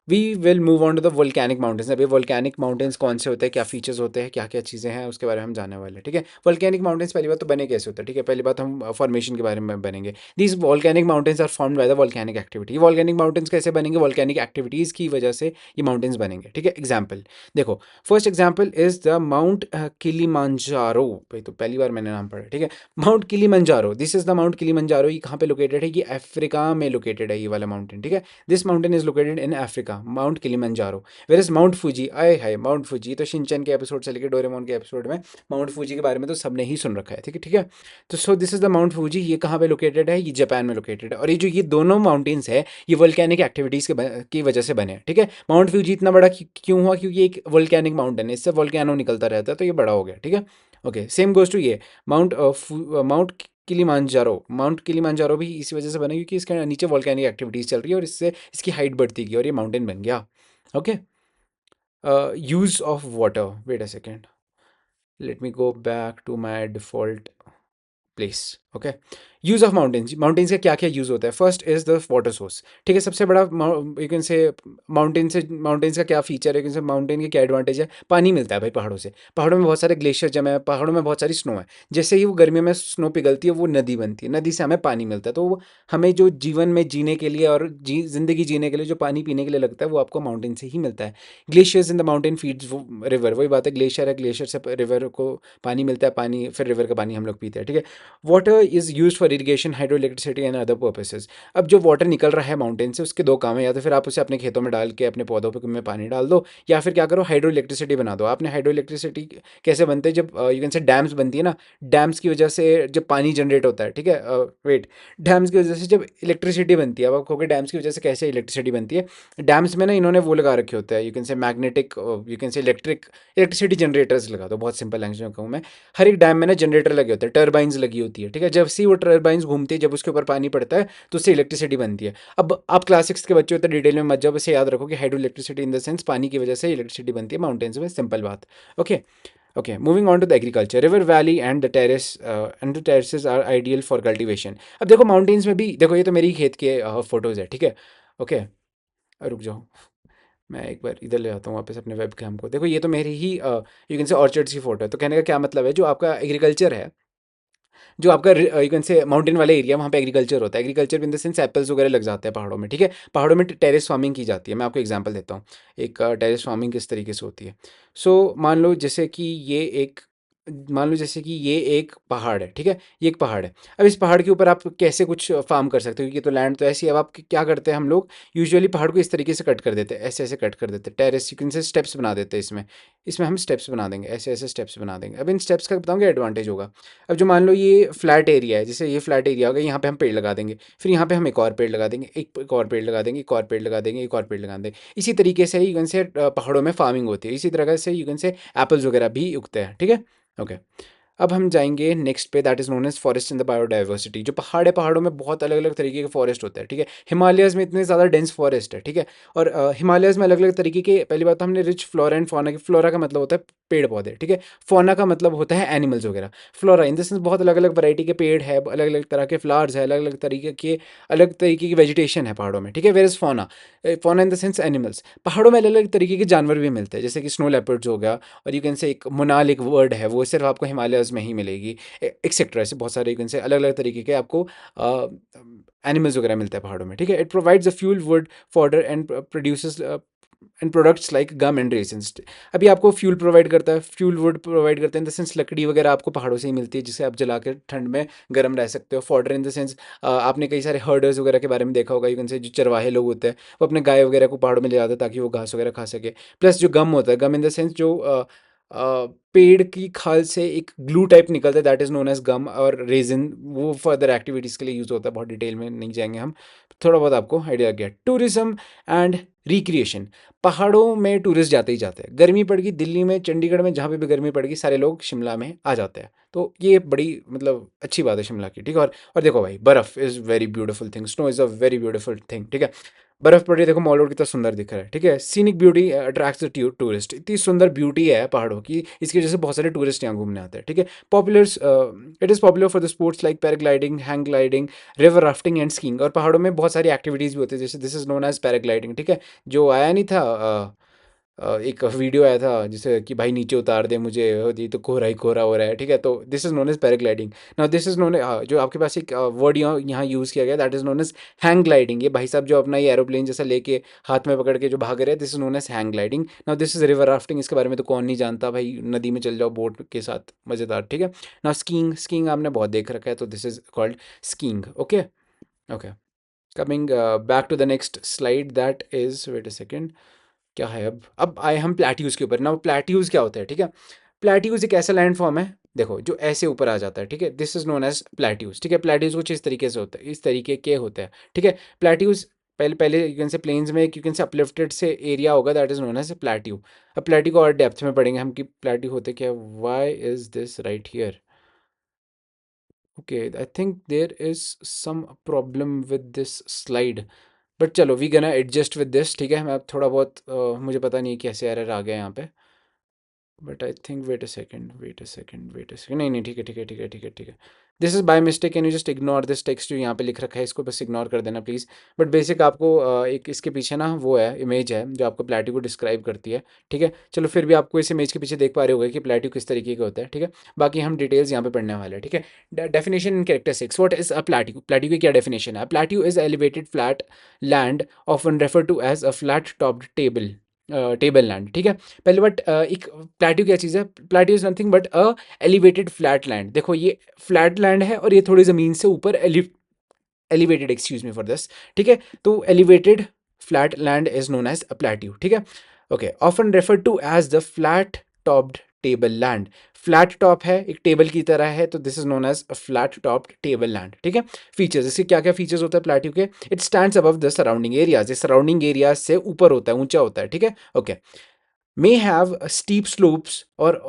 we will move on to the volcanic mountains. अभी वोल्केनिक माउंटेन्स कौन से होते हैं, क्या फीचर्स होते हैं, क्या क्या चीज़ें हैं, उसके बारे में हम जानने वाले हैं, ठीक है। वोल्केनिक माउंटेन्स पहली बात तो बने कैसे होते हैं, ठीक है, पहली बात हम फॉर्मेशन के बारे में बनेंगे। These volcanic mountains are formed by the volcanic activity. Volcanic mountains कैसे बनेंगे, वोल्केनिक एक्टिविटीज़ की वजह से ये माउंटेन्स बनेंगे, ठीक है। एग्जाम्पल देखो, first example is the mount Kilimanjaro, भाई तो पहली बार मैंने नाम पढ़ा, ठीक है। Mount Kilimanjaro, this is the mount Kilimanjaro. ये कहाँ पे लोकेटेड है, ये अफ्रीका में लोकेटेड है, ये वाला माउंटेन, ठीक है। This mountain is located in Africa, mount Kilimanjaro. Where is mount Fuji, आए हाय माउंट फूजी, तो शिनचैन के एपिसोड से लेकर डोरेमोन के एपिसोड में माउंट फूजी के बारे में तो सबने ही सुन रखा है, ठीक है, ठीक है। तो so this is the mount Fuji, ये कहाँ पे लोकेटेड है, ये जापान में लोकेटेड है। और ये जो ये दोनों माउंटेन्स है ये वोल्केनिक एक्टिविटीज़ की वजह से बने हैं, ठीक है। माउंट फ्यूजी इतना बड़ा क्यों हुआ, क्योंकि एक वोल्केनिक माउंटेन है, इससे वोल्केनो निकलता रहता है, तो ये बड़ा हो गया, ठीक है। ओके, सेम गोज टू ये माउंट किलिमांजारो। माउंट किलिमांजारो भी इसी वजह से बना क्योंकि इसके नीचे वोल्केनिक एक्टिविटीज़ चल रही है और इससे इसकी हाइट बढ़ती गई और ये माउंटेन बन गया। Okay, use of water, wait a second, let me go back to my default place. Okay, use of mountains, mountains का क्या क्या यूज़ होता है। First is the water source, ठीक है। सबसे बड़ा यू कैन से माउंटेन्स का क्या फीचर है, कैन से माउंटेन के क्या एडवांटेज है, पानी मिलता है भाई पहाड़ों से। पहाड़ों में बहुत सारे ग्लेशियर जमे हैं, पहाड़ों में बहुत सारी स्नो है, जैसे ही वो गर्मियों में स्नो पिघलती है वो नदी बनती है, नदी से हमें पानी मिलता है। तो वो हमें जो जीवन में जीने के लिए और ज़िंदगी जीने के लिए जो पानी पीने के लिए लगता है वो आपको माउंटेन से ही मिलता है। Glaciers in the mountain feeds river, वही बात है, ग्लेशियर है, ग्लेशियर से रिवर को पानी मिलता है, पानी फिर रिवर का पानी हम लोग पीते हैं, ठीक है। Water is use for irrigation, hydro electricity and other purposes. अब जो वाटर निकल रहा है माउंटेन से उसके दो काम है, या तो फिर आप उसे अपने खेतों में डाल के अपने पौधों पे में पानी डाल दो, या फिर क्या करो हाइड्रो इलेक्ट्रिसिटी बना दो। आपने हाइड्रो इलेक्ट्रिसिटी कैसे बनते हैं, जब यू कैन से डैम्स बनती है ना, डैम्स की वजह से जब पानी जनरेट होता है, ठीक है, वेट, डैम्स की वजह से जब इलेक्ट्रिसिटी बनती है, अब आप कहोगे डैम्स की वजह से कैसे इलेक्ट्रिसिटी बनती है। डैम्स में ना इन्होंने वो लगा रखे होते हैं, यू कैन से मैग्नेटिक, यू कैन से इलेक्ट्रिसिटी जनरेटर्स लगा दो, बहुत सिंपल लैंग्वेज में कहूँ मैं। हर एक डैम में ना जनरेटर लगे होते हैं, टर्बाइंस लगी होती है, ठीक है। जब से वो टर्बाइंस घूमती है, जब उसके ऊपर पानी पड़ता है तो उससे इलेक्ट्रिसिटी बनती है। अब आप क्लास 6 के बच्चे होते डिटेल में मत जाओ, बस याद रखो कि hydro electricity in the sense पानी की वजह से इलेक्ट्रिसिटी बनती है माउंटेन्स में, सिंपल बात। Okay, okay, moving on to the agriculture, river valley and the terraces are ideal for cultivation. अब देखो माउंटेन्स में भी देखो, ये तो मेरी खेत के फोटोज़ है, ठीक है। ओके, रुक जाओ, मैं एक बार इधर ले आता हूँ वापस अपने वेब कैम को। देखो ये तो मेरी ही यू कैन से ऑर्चर्ड्स की फ़ोटो है। तो कहने का क्या मतलब है, जो आपका एग्रीकल्चर है, जो आपका यू कैन से माउंटेन वाला एरिया, वहाँ पे एग्रीकल्चर होता है। Agriculture in the sense apples वगैरह लग जाते हैं पहाड़ों में, ठीक है। पहाड़ों में टेरेस फार्मिंग की जाती है। मैं आपको एग्जांपल देता हूँ, एक टेरेस फार्मिंग किस तरीके से होती है। सो मान लो जैसे कि ये एक पहाड़ है, ठीक है। ये एक पहाड़ है। अब इस पहाड़ के ऊपर आप कैसे कुछ फार्म कर सकते हो, क्योंकि तो लैंड तो ऐसी है। अब आप क्या करते हैं, हम लोग यूजुअली पहाड़ को इस तरीके से कट कर देते हैं, ऐसे ऐसे कट कर देते हैं, टेरेस यू कैन से स्टेप्स बना देते हैं। इसमें इसमें हम स्टेप्स बना देंगे, ऐसे ऐसे स्टेप्स बना देंगे। अब इन स्टेप्स का बताऊँगा एडवांटेज होगा। अब जो मान लो ये फ्लैट एरिया है, जैसे ये फ्लैट एरिया होगा, यहाँ पे हम पेड़ लगा देंगे, फिर यहाँ पे हम एक और पेड़ लगा देंगे, एक और पेड़ लगा देंगे, एक और पेड़ लगा देंगे, एक और पेड़ लगा देंगे। इसी तरीके से यूं से पहाड़ों में फार्मिंग होती है। इसी तरह से यूं से एप्पल्स वगैरह भी उगते हैं, ठीक है। ओके। अब हम जाएंगे नेक्स्ट पे, that is known as forest in the biodiversity. जो पहाड़ है, पहाड़ों में बहुत अलग अलग तरीके के फॉरेस्ट होते हैं, ठीक है। हिमालयस में इतने ज़्यादा डेंस फॉरेस्ट है, ठीक है। और हिमालयस में अलग अलग तरीके के, पहली बात तो हमने रिच फ्लोरा एंड फौना की। फ्लोरा का मतलब होता है पेड़ पौधे, ठीक है। फौना का मतलब होता है एनिमल्स वगैरह। फ्लोरा इन द सेंस बहुत अलग अलग वैरायटी के पेड़ है, अलग अलग तरह के फ्लावर्स है, अलग तरीके की वेजिटेशन है पहाड़ों में, ठीक है। Where is fauna, fauna in the sense animals. पहाड़ों में अलग अलग तरीके के जानवर भी मिलते हैं, जैसे कि स्नो लेपर्ड्स हो गया, और यू कैन से एक मोनाल एक वर्ड है, वो सिर्फ आपको हिमालयस में ही मिलेगी, एक्सेट्रा। ऐसे बहुत सारे यू कैन से अलग अलग तरीके के आपको एनिमल्स वगैरह मिलते हैं पहाड़ों में, ठीक है। It provides a fuel, wood, fodder and produces and products like gum and resins. अभी आपको फ्यूल प्रोवाइड करता है, फ्यूल वुड प्रोवाइड करते हैं इन द सेंस लकड़ी वगैरह आपको पहाड़ों से ही मिलती है, जिसे आप जला के ठंड में गर्म रह सकते हो। फॉडर इन द सेंस आपने कई सारे हर्डर्स वगैरह के बारे में देखा होगा, यू कैन से जो चरवाहे लोग होते हैं, वो अपने गाय वगैरह को पहाड़ों में ले जाते हैं ताकि वो घास वगैरह खा सके। प्लस जो गम होता है, गम इन द सेंस जो पेड़ की खाल से एक ग्लू टाइप निकलता है, दैट इज नोन एज गम और रेजिन। वो फर्दर एक्टिविटीज़ के लिए यूज़ होता है, बहुत डिटेल में नहीं जाएंगे हम। थोड़ा बहुत आपको आइडिया गया। Tourism and recreation. पहाड़ों में टूरिस्ट जाते ही जाते हैं। गर्मी पड़ गई दिल्ली में, चंडीगढ़ में, जहाँ पे भी गर्मी पड़ गई, सारे लोग शिमला में आ जाते हैं। तो ये बड़ी मतलब अच्छी बात है शिमला की, ठीक है। और देखो भाई, बर्फ़ is very beautiful thing, snow is a very beautiful thing, ठीक है। बर्फ़ पड़ रही है, देखो मॉल रोड कितना सुंदर दिख रहा है, ठीक है। Scenic beauty attracts the tourist. इतनी सुंदर ब्यूटी है पहाड़ों की, इसकी वजह से बहुत सारे टूरिस्ट यहाँ घूमने आते हैं, ठीक है। It is popular for the sports like paragliding, hang gliding, river rafting and skiing. और पहाड़ों में बहुत सारी एक्टिविटीज़ भी होती है, जैसे this is known as paragliding, ठीक है। जो आया नहीं था एक वीडियो आया था जिसे कि भाई नीचे उतार दे मुझे, ये तो कोहरा ही कोहरा हो रहा है, ठीक है। तो this is known as paragliding. Now this is known, जो आपके पास एक वर्ड यहाँ यूज़ किया गया, that is known as hang gliding. ये भाई साहब जो अपना ये एरोप्लेन जैसा लेके हाथ में पकड़ के जो भाग रहे हैं, this is known as hang gliding. Now this is river rafting. इसके बारे में तो कौन नहीं जानता भाई, नदी में चल जाओ बोट के साथ, मज़ेदार, ठीक है। नाउ स्कीइंग, स्कीइंग आपने बहुत देख रखा है, तो this is called skiing, okay. Okay, coming back to the next slide, that is, wait a second, क्या है। अब आए हम प्लेट्यूज के ऊपर ना। प्लेट्यूज क्या होता है, ठीक है। प्लेट्यूज एक ऐसा लैंड फॉर्म है, देखो, जो ऐसे ऊपर आ जाता है, ठीक है। This is known as plateaus, ठीक है। प्लेट्यूज कुछ इस तरीके से होता है, इस तरीके के होते हैं, ठीक है। प्लेट्यूज पहले पहले यू कैन से प्लेन्स में यू कैन से अपलिफ्टेड से एरिया होगा, that is known as plateau. अब प्लेट्यू को और डेप्थ में पढ़ेंगे हम कि प्लेट्यू होते क्या। Why is this right here, okay. I think there is some problem with this slide, but चलो we gonna adjust with this, ठीक है। मैं अब थोड़ा बहुत मुझे पता नहीं कैसे एरर आ गया यहाँ पे, but I think, wait a second, नहीं नहीं, ठीक है, ठीक है, ठीक है, ठीक है, ठीक है। This is by mistake, can you just ignore this text जो यहाँ पे लिख रखा है, इसको बस इग्नोर कर देना प्लीज़। बट बेसिक आपको एक इसके पीछे ना वो है, इमेज है जो आपको प्लेट्यू को डिस्क्राइब करती है, ठीक है। चलो फिर भी आपको इस इमेज के पीछे देख पा रहे होगे कि प्लेट्यू किस तरीके का होता है, ठीक है। बाकी हम डिटेल्स यहाँ पे पढ़ने वाले हैं, ठीक है। Definition in characteristics, what is a plateau. Plateau की क्या डेफिनेशन है। Plateau is elevated flat land, often refer to as a flat topped table land, ठीक है। पहले बट एक प्लेट्यू क्या चीज़ है। Plateau is nothing but a elevated flat land. देखो ये फ्लैट लैंड है और ये थोड़ी ज़मीन से ऊपर elevated, excuse me for this, ठीक है। तो elevated flat land is known as a plateau, ठीक है। Okay, often refer to as the flat topped table land. Flat top है, एक टेबल की तरह है, तो this is known as a flat topped table land, ठीक है। फीचर्स, इसके क्या क्या फीचर्स होते हैं प्लेट्यू के। It stands above the surrounding areas, ये सराउंडिंग एरियाज से ऊपर होता है, ऊंचा होता है, ठीक है। Okay, may have steep slopes और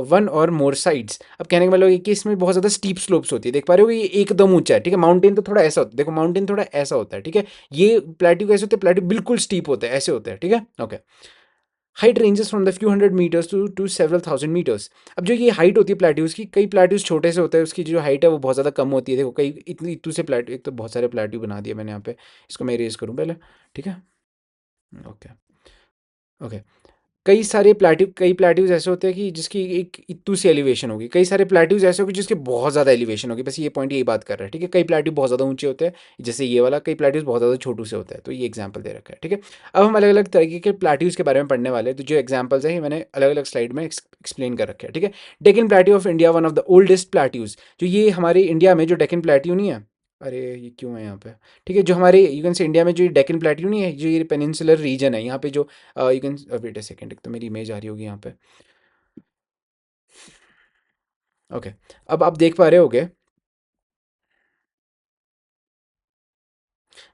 वन और मोर साइड्स। अब कहने का मतलब ये कि इसमें बहुत ज़्यादा स्टीप स्लोप्स होती है, देख पा रहे हो ये एकदम ऊंचा है, ठीक है। माउंटेन तो थोड़ा ऐसा होता है, देखो माउंटेन थोड़ा ऐसा होता है, ठीक है। ये प्लेट्यू कैसे होते हैं, प्लेट्यू बिल्कुल स्टीप होते हैं, ऐसे होते हैं, ठीक है। Okay, height ranges from the few hundred metres to several thousand metres. अब जो ये हाइट होती है प्लेट्यूज की, कई प्लेट्यूज छोटे से होते हैं, उसकी जो हाइट है वो बहुत ज़्यादा कम होती है। देखो कई इतनी इतू से प्लेट्यू, एक तो बहुत सारे प्लेट्यू बना दिए मैंने यहाँ पे, इसको मैं इरेज करूँ पहले, ठीक है। Okay, okay. कई प्लेट्यूज ऐसे होते हैं कि जिसकी एक इतू सी एलिवेशन होगी, कई सारे प्लेट्यूज ऐसे होंगे जिसकी बहुत ज़्यादा एलिवेशन होगी। बस ये पॉइंट यही बात कर रहा है, ठीक है। कई प्लेट्यू बहुत ज़्यादा ऊंचे होते हैं जैसे ये वाला, कई प्लेट्यूज बहुत ज़्यादा छोटू से होता है, तो ये एग्जाम्पल दे रखा है, ठीक है। अब हम अलग अलग तरीके के प्लेट्यूज के बारे में पढ़ने वाले हैं, तो जो एग्जाम्पल्स हैं ये मैंने अलग अलग स्लाइड में एक्सप्लेन कर रखे हैं, ठीक है। Deccan plateau of India, one of the oldest plateaus. जो ये हमारे इंडिया में जो डेक्कन प्लेट्यू नहीं है, अरे ये क्यों है यहाँ पे, ठीक है, जो हमारे यू कैन से इंडिया में जो डेक्कन प्लेट्यू नहीं है, जो ये पेनिनसुलर रीजन है यहाँ पे, जो you can wait a second, तो मेरी इमेज आ रही होगी यहाँ पे। ओके। अब आप देख पा रहे होगे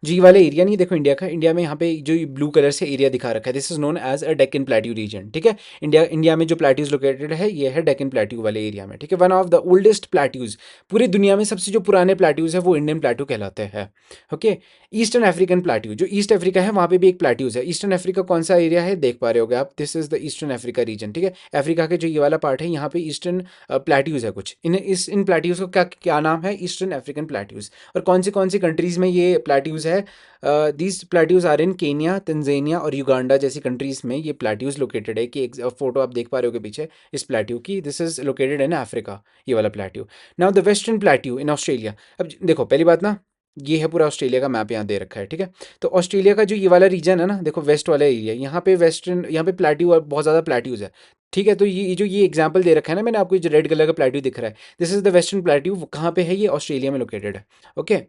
जी वाला एरिया नहीं, देखो इंडिया का, इंडिया में यहाँ पे जो ब्लू कलर से एरिया दिखा रखा है, this is known as a Deccan plateau region, ठीक है। इंडिया में जो प्लेट्यूज लोकेटेड है ये है डेक्कन प्लेट्यू वाले एरिया में, ठीक है। One of the oldest plateaus, पूरी दुनिया में सबसे जो पुराने प्लेट्यूज है वो इंडियन प्लेट्यू कहलाते हैं, ओके। ईस्टर्न अफ्रीकन प्लेट्यू, जो ईस्ट अफ्रीका है वहाँ पे भी एक प्लेट्यूज है। ईस्टर्न अफ्रीका कौन सा एरिया है देख पा रहे होगे आप, this is the eastern Africa reason, ठीक है। अफ्रीका के जो ये वाला पार्ट है यहाँ पे ईस्टर्न प्लेट्यूज है कुछ, इन प्लेट्यूज को क्या क्या नाम है, ईस्टर्न अफ्रीकन प्लेट्यूज। और कौन सी कंट्रीज में ये प्लेट्यूज है, these plateaus are in Kenya, Tanzania और युगांडा जैसी कंट्रीज में ये प्लेट्यूज लोकेटेड है। कि एक फोटो आप देख पा रहे हो पीछे इस प्लेट्यू की, this is located in Africa, ये वाला plateau. Now the western plateau in Australia. अब देखो पहली बात ना, ये है पूरा ऑस्ट्रेलिया का मैप यहाँ दे रखा है, ठीक है। तो ऑस्ट्रेलिया का जो ये वाला रीजन है ना, देखो वेस्ट वाला एरिया, यहाँ पे वेस्टर्न, यहाँ पे प्लेट्यू और बहुत ज़्यादा प्लेट्यूज है, ठीक है। तो ये जो ये एग्जाम्पल दे रखा है ना मैंने आपको, जो रेड कलर का प्लेट्यू दिख रहा है, this is the western plateau, कहाँ पे है ये, ऑस्ट्रेलिया में लोकेटेड है, okay.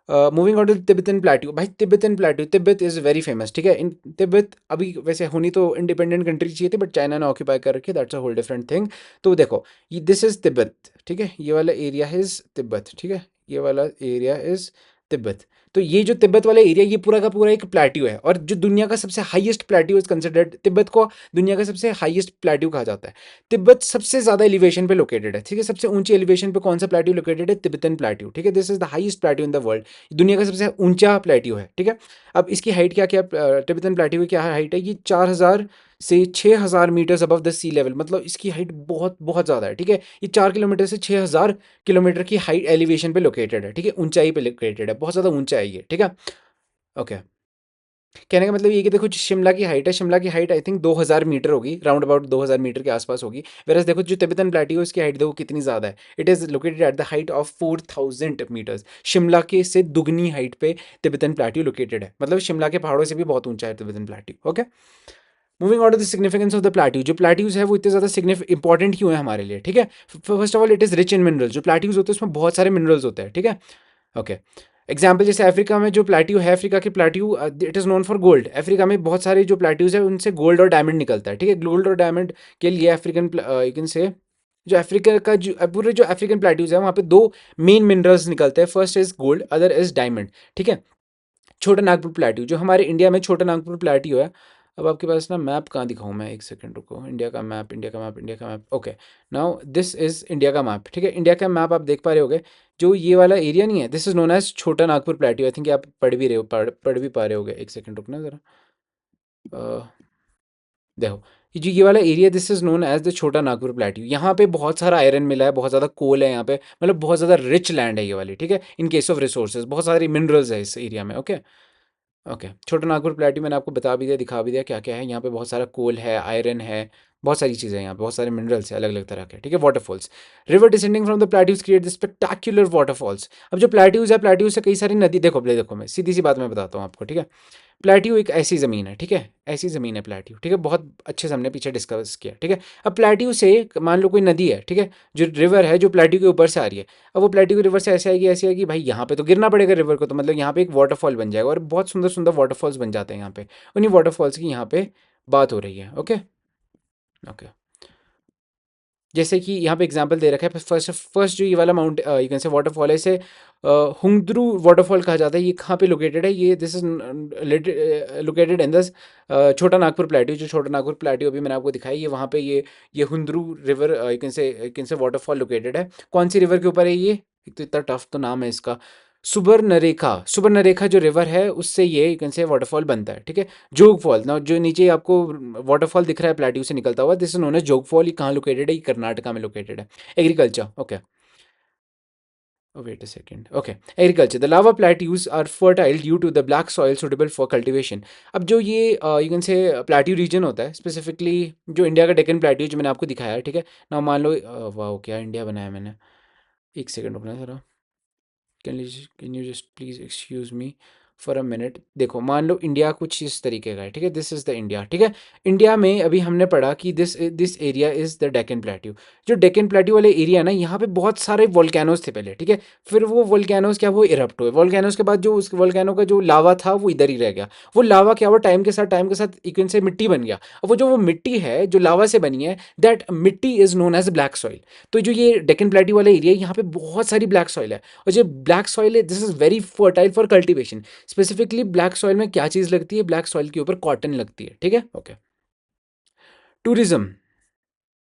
Moving on to Tibetan plateau, भाई Tibetan plateau, Tibet is very famous, ठीक है। इन तिब्बत अभी वैसे होनी तो इंडिपेंडेंट कंट्री चाहिए थी, बट चाइना ने ऑक्यूपाई कर रखी है, that's a whole different thing. तो देखो ये दिस इज़ तिब्बत, ठीक है, ये वाला एरिया इज़ तिब्बत, ठीक है, ये वाला एरिया इज़ तिब्बत। तो ये जो तिब्बत वाला एरिया, ये पूरा का पूरा एक प्लेट्यू है, और जो दुनिया का सबसे highest plateau is considered, Tibet को दुनिया का सबसे हाईएस्ट प्लेट्यू कहा जाता है। तिब्बत सबसे ज्यादा एलिवेशन पे लोकेटेड है, ठीक है। सबसे ऊंची एलिवेशन पे कौन सा प्लेट्यू लोकेटेड है, तिब्बतन प्लेट्यू, ठीक है। This is the highest plateau in the world, दुनिया का सबसे ऊंचा प्लेट्यू है, ठीक है। अब इसकी हाइट क्या क्या, तिब्बतन प्लेट्यू की क्या हाइट है, ये 4,000 से 6,000 metres above the sea level, मतलब इसकी हाइट बहुत बहुत ज़्यादा है, ठीक है। ये 4 किलोमीटर से 6,000 किलोमीटर की हाइट एलिवेशन पे लोकेटेड है, ठीक है, ऊंचाई पे लोकेटेड है, बहुत ज़्यादा ऊंचा है ये, ठीक है, ओके। कहने का मतलब ये कि देखो जो शिमला की हाइट है, शिमला की हाइट आई थिंक 2,000 मीटर होगी, राउंड अबाउट 2,000 मीटर के आसपास होगी। वेरस देखो जो तिब्बतन प्लेट्यू है उसकी हाइट देखो कितनी ज़्यादा है, it is located at the height of 4,000 metres. Shimla के से दुगनी हाइट पे तिब्बतन प्लेट्यू लोकेटेड है, मतलब शिमला के पहाड़ों से भी बहुत ऊंचा है Tibetan plateau, okay. Moving on to the significance of the plateau, जो प्लेट्यूज है वो इतने ज़्यादा इंपॉर्टेंट क्यों है हमारे लिए, ठीक है। First of all it is rich in minerals, जो प्लेट्यूज होते हैं उसमें बहुत सारे मिनरल्स होते हैं, ठीक है, ओके। एग्जाम्पल जैसे अफ्रीका में जो प्लेट्यू है, अफ्रीका के plateau, it is known for gold. Africa में बहुत सारे जो प्लेट्यूज है उनसे गोल्ड और डायमंड निकलता है, ठीक है। गोल्ड और डायमंड के लिए अफ्रीकन यू कैन से, जो अफ्रीका का जो पूरे जो अफ्रीकन प्लेट्यूज है वहाँ पे दो मेन मिनरल्स निकलते हैं, first is gold, other is diamond, ठीक है। छोटा नागपुर प्लेट्यू, जो हमारे इंडिया में छोटा नागपुर प्लेट्यू है। अब आपके पास ना मैप कहाँ दिखाऊँ मैं, एक सेकंड रुको, इंडिया का मैप, इंडिया का मैप, इंडिया का map, okay. Now this is India का मैप, ठीक है। इंडिया का मैप आप देख पा रहे होगे, जो ये वाला एरिया नहीं है, दिस इज नोन एज छोटा नागपुर प्लेट्यू, आई थिंक आप पढ़ भी रहे हो, पढ़ भी पा रहे होगे, एक सेकंड रुकना ज़रा। देखो ये वाला area, this is known as the Chota Nagpur plateau. यहाँ पे बहुत सारा आयरन मिला है, बहुत ज़्यादा कोल है यहाँ पे, मतलब बहुत ज़्यादा रिच लैंड है ये वाली, ठीक है। इन केस ऑफ रिसोर्सेज बहुत सारे मिनरल्स है इस एरिया में, ओके। ओके, छोटा नागपुर प्लेट्यू मैंने आपको बता भी दिया, दिखा भी दिया क्या क्या है यहाँ पे। बहुत सारा कोल है, आयरन है, बहुत सारी चीज़ें हैं यहाँ पे, बहुत सारे मिनरल्स हैं अलग अलग तरह के, ठीक है। Waterfalls, river descending from the plateaus create the spectacular waterfalls. अब जो प्लेट्यूज है, प्लेट्यूज से कई सारी नदी, देखो देखो मैं सीधी सी बात मैं बताता हूँ आपको, ठीक है। प्लेट्यू एक ऐसी ज़मीन है, ठीक है, ऐसी ज़मीन है प्लेट्यू, ठीक है। बहुत अच्छे से हमने पीछे डिस्कस किया, ठीक है। अब प्लेट्यू से मान लो कोई नदी है, ठीक है, जो रिवर है जो प्लेट्यू के ऊपर से आ रही है। अब वो प्लेट्यू की रिवर से ऐसे आएगी भाई, यहाँ पे तो गिरना पड़ेगा रिवर को, तो मतलब यहाँ पे एक वाटरफॉल बन जाएगा, और बहुत सुंदर सुंदर वाटरफॉल्स बन जाते हैं यहाँ पे। उन्हीं वाटरफॉल्स की यहाँ पे बात हो रही है, ओके ओके। जैसे कि यहाँ पे एग्जांपल दे रखा है, फर्स्ट फर्स्ट जो ये वाला mount you can say waterfall है, इसे हुंगद्रू वाटरफॉल कहा जाता है। ये कहाँ पे लोकेटेड है, ये दिस इज लोकेटेड इन दस छोटा नागपुर प्लेट्यू। जो छोटा नागपुर प्लेट्यू अभी मैंने आपको दिखाई, ये वहाँ पे ये Hundru river you can say waterfall located है। कौन सी रिवर के ऊपर है ये, एक तो इतना टफ तो नाम है इसका, सुबर्णरेखा। सुबर्णरेखा जो रिवर है उससे ये यू कैन से वाटरफॉल बनता है, ठीक है। जोग फॉल ना, जो नीचे आपको वाटरफॉल दिख रहा है प्लेट्यू से निकलता हुआ, दिस इज नोन एज जोग फॉल। ये कहाँ लोकेटेड है, ये कर्नाटका में लोकेटेड है। Agriculture, okay. Oh, wait a second. Okay. Agriculture. The lava plateaus are fertile due to the black soil suitable for cultivation. अब जो ये यू कैन से प्लेट्यू रीजन होता है, स्पेसिफिकली जो इंडिया का डेक्कन प्लेट्यू जो मैंने आपको दिखाया है, ठीक है ना, मान लो वाह क्या इंडिया बनाया मैंने, एक सेकंड रुकना जरा, can you just please excuse me for a minute. देखो मान लो इंडिया कुछ इस तरीके का है, ठीक है, दिस इज़ द इंडिया, ठीक है। इंडिया में अभी हमने पढ़ा कि this area is the Deccan plateau. जो डेक्कन प्लेट्यू वाले एरिया ना, यहाँ पे बहुत सारे वोल्केनोज थे पहले, ठीक है। फिर वो वोल्केनोज क्या, वो इरप्ट हुए। वोल्केनोज के बाद जो उस वोल्केनो का जो लावा था वो इधर ही रह गया। वो लावा क्या हुआ, टाइम के साथ एक से मिट्टी बन गया। अब वो मिट्टी है जो लावा से बनी है, दैट मिट्टी is known as black soil. तो जो ये डेक्कन प्लेट्यू वाला एरिया है, यहाँ पे बहुत सारी ब्लैक सॉइल है। और जो ब्लैक सॉइल है, this is very fertile for cultivation. Specifically black soil में क्या चीज़ लगती है, ब्लैक सॉइल के ऊपर कॉटन लगती है, ठीक है। Okay, tourism.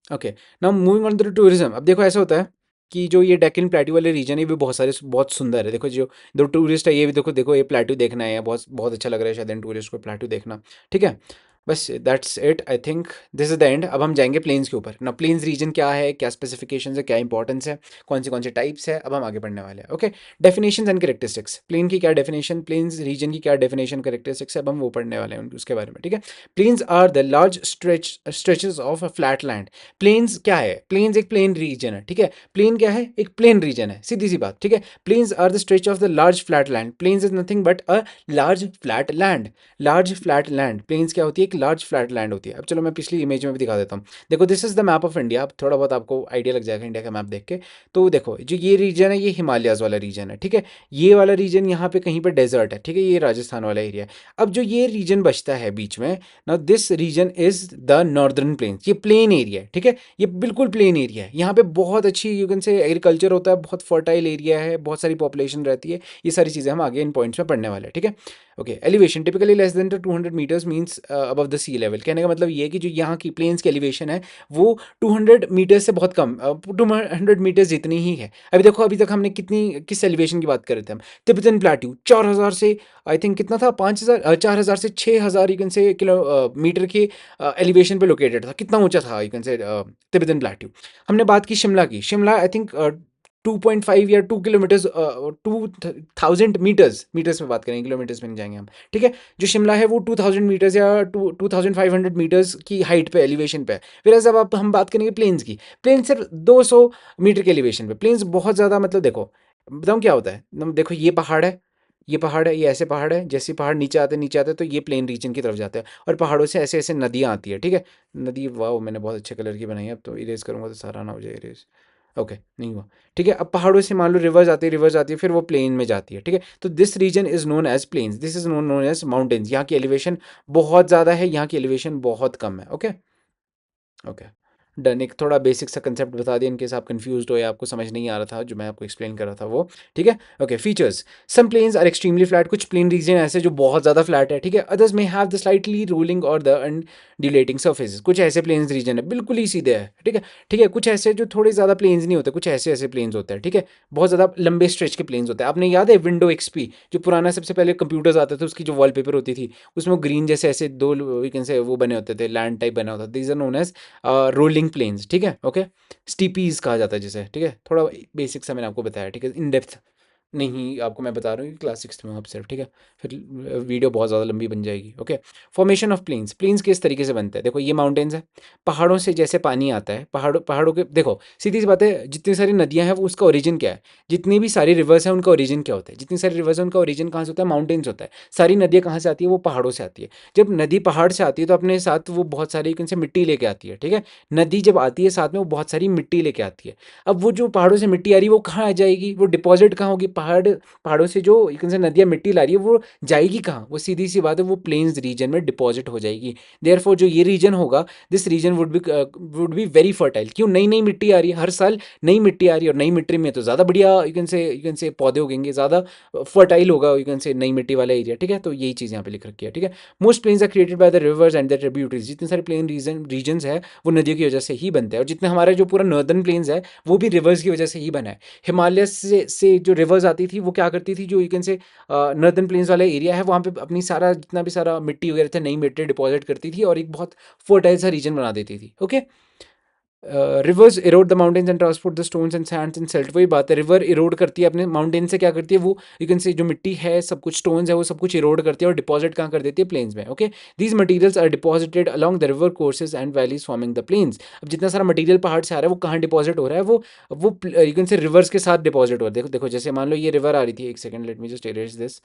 Okay, now moving on to tourism. अब देखो ऐसा होता है कि जो ये डेक्कन प्लेट्यू वाले रीजन है, वो बहुत सुंदर है। देखो जो दो टूरिस्ट है, ये भी देखो देखो ये प्लेट्यू देखना है, बहुत बहुत अच्छा लग रहा है शायद इन टूरिस्ट को प्लेट्यू देखना, ठीक है। बस that's it, I think this is the end. अब हम जाएंगे प्लेन्स के ऊपर ना। प्लेन्स रीजन क्या है, क्या स्पेसिफिकेशन है, क्या इंपॉर्टेंस है, कौन से टाइप्स है, अब हम आगे बढ़ने वाले हैं। Okay, definition and characteristics. Plain की क्या डेफिनेशन, प्लेन्स रीजन की क्या डेफिनेशन करेक्टरिस्टिक्स है, अब हम वो पढ़ने वाले हैं उसके बारे में, ठीक है। Plains are the large stretches of a flat land. Plains क्या है, प्लेन्स एक प्लेन रीजन है, ठीक है। प्लेन क्या है, एक प्लेन रीजन है, सीधी सी बात, ठीक है। Plains are the stretch of the large flat land. Plains is nothing but a large flat land. Large flat land, plains क्या होती है, एक लार्ज फ्लैट लैंड होती है। अब चलो मैं पिछली इमेज में भी दिखा देता हूँ। देखो this is the map of India. अब थोड़ा बहुत आपको आइडिया लग जाएगा इंडिया का मैप देख के। तो देखो जो ये रीजन है, ये हिमालयाज वाला रीजन है, ठीक है। ये वाला रीजन यहाँ पे कहीं पर डेजर्ट है, ठीक है, ये राजस्थान वाला एरिया है। अब जो ये रीजन बचता है बीच में, now this region is the northern plains. ये प्लेन एरिया है, ठीक है, ये बिल्कुल प्लेन एरिया है। यहाँ पे बहुत अच्छी यू कैन से एग्रीकल्चर होता है, बहुत फर्टाइल एरिया है, बहुत सारी पॉपुलेशन रहती है। ये सारी चीज़ें हम आगे इन पॉइंट्स में पढ़ने वाले हैं, ठीक है। Okay, elevation typically less than 200 metres means above the sea level. कहने का मतलब ये है कि जो यहाँ की प्लेन्स की एलिवेशन है वो 200 मीटर्स से बहुत कम, 200 मीटर्स जितनी ही है। अभी देखो अभी तक हमने किस एलिवेशन की बात कर रहे थे हम, तिब्बतन प्लेट्यू 4000 से आई थिंक कितना था, 5000, 4000 से 6000 यू कैन से मीटर के एलिवेशन पे लोकेटेड था। कितना ऊंचा था यू कैन से तिब्बतन प्लेट्यू। हमने बात की शिमला की। शिमला आई थिंक 2.5 या 2 किलोमीटर्स, 2000 मीटर्स, मीटर्स में बात करेंगे, किलोमीटर्स में नहीं जाएंगे हम, ठीक है। जो शिमला है वो 2000 मीटर्स या 2500 मीटर्स की हाइट पे, एलिवेशन पे है। फिर ऐसा अब हम बात करेंगे प्लेन्स की। प्लेन सिर्फ 200 मीटर के एलिवेशन पे। प्लेन्स बहुत ज़्यादा, मतलब देखो बताऊँ क्या होता है, देखो ये पहाड़ है, ये पहाड़ है, ये ऐसे पहाड़ है, जैसे पहाड़ नीचे आते तो ये प्लेन रीजन की तरफ जाते हैं। और पहाड़ों से ऐसे ऐसे नदियाँ आती है, ठीक है। नदी, वाह मैंने बहुत अच्छे कलर की बनाई है। अब तो इरेज करूँगा तो सारा ना हो जाए इरेज। ओके, नहीं हुआ, ठीक है। अब पहाड़ों से मान लो रिवर्स आती है, फिर वो प्लेन में जाती है, ठीक है। तो this region is known as plains, this is known as mountains. यहाँ की एलिवेशन बहुत ज़्यादा है, यहाँ की एलिवेशन बहुत कम है। Okay, okay, done. एक थोड़ा बेसिक सा कंसेप्ट बता दिया, इनकेस आप कंफ्यूज्ड हो या आपको समझ नहीं आ रहा था जो मैं आपको एक्सप्लेन कर रहा था वो, ठीक है। Okay, features. Some plains are extremely flat. कुछ प्लेन रीजन ऐसे जो बहुत ज़्यादा फ्लैट है, ठीक है। अदर्स में हैव द स्लाइटली रोलिंग और द अनड्यूलेटिंग सर्फेस। कुछ ऐसे प्लेन्स रीजन है बिल्कुल ही सीधे है, ठीक है, ठीक है। कुछ ऐसे जो थोड़े ज़्यादा प्लेन्स नहीं होते, कुछ ऐसे ऐसे प्लेन्स होते हैं, ठीक है। बहुत ज़्यादा लंबे स्ट्रेच के प्लेन्स होते हैं। आपने याद है विंडो एक्सपी, जो पुराना सबसे पहले कंप्यूटर्स आता था, उसकी जो वॉलपेपर होती थी, उसमें ग्रीन जैसे ऐसे दो वीकेंड से वो बने होते थे, लैंड टाइप बना होता था। These are known as rolling plains, ठीक है। ओके, स्टीपीज कहा जाता है जिसे, ठीक है। थोड़ा बेसिक सा मैंने आपको बताया, ठीक है, इन डेप्थ नहीं आपको मैं बता रहा हूँ कि क्लास 6 में आप सिर्फ, ठीक है। फिर वीडियो बहुत ज़्यादा लंबी बन जाएगी। Okay, formation of plains. Plains किस तरीके से बनते हैं, देखो ये माउंटेन्स है, पहाड़ों से जैसे पानी आता है, पहाड़ों के देखो सीधी सी बात है, जितनी सारी नदियाँ हैं वो उसका ओरिजिन क्या है, जितनी भी सारी रिवर्स हैं उनका ओरिजिन क्या होता है, जितनी सारी रिवर्स हैं उनका ओरिजिन कहाँ से होता है, माउंटेन्स होता है। सारी नदियाँ कहाँ से आती है, वो पहाड़ों से आती है। जब नदी पहाड़ से आती है तो अपने साथ वो बहुत सारी से मिट्टी लेके आती है, ठीक है। नदी जब आती है साथ में वो बहुत सारी मिट्टी लेके आती है। अब वो जो पहाड़ों से मिट्टी आ रही है वो कहाँ आ जाएगी, वो डिपॉजिट कहाँ होगी, पहाड़ों से जो से नदियाँ मिट्टी ला रही है वो जाएगी कहाँ, वो सीधी सी बात है वो प्लेन्स रीजन में डिपॉजिट हो जाएगी। देयरफॉर जो ये रीजन होगा, this region would be very fertile. क्यों, नई नई मिट्टी आ रही है हर साल, नई मिट्टी आ रही है, और नई मिट्टी में तो ज़्यादा बढ़िया यू कैन से पौधे उगेंगे, ज़्यादा फर्टाइल होगा यू कैन से नई मिट्टी वाला एरिया, ठीक है। तो यही चीज़ यहाँ पे लिख रखी है, ठीक है। Most plains are created by the rivers and the tributaries. जितने सारे प्लेन रीजन्स है वो नदियों की वजह से ही बनते हैं। और जितने हमारा जो पूरा नॉर्दर्न प्लेन्स है वो भी रिवर्स की वजह से ही बना है। हिमालय से जो रिवर्स आती थी वो क्या करती थी, जो यू कैन से नॉर्दर्न प्लेन्स वाला एरिया है वहाँ पे अपनी सारा जितना भी सारा मिट्टी वगैरह था, नई मिट्टी डिपॉजिट करती थी और एक बहुत फर्टाइल सा रीजन बना देती थी। Okay, reverse Erode the mountains and transport the stones and Sands in silt. वही बात है, रिवर इरोड करती है अपने माउंटेन से, क्या करती है वो, यू कैन से जो मिट्टी है, सब कुछ स्टोन्स है, वो सब कुछ इरोड करती है और डिपॉजिट कहाँ कर देती है, प्लेन्स में। Okay, these materials are deposited along the river courses and valleys forming the plains. अब जितना सारा मटीरियल पहाड़ से आ रहा है वो कहाँ डिपॉजिट हो रहा है, वो यू कैन से रिवर्स के साथ डिपॉजिट हो रहा है। देखो देखो, जैसे मान लो ये रिवर आ रही थी, एक second let me just erase this.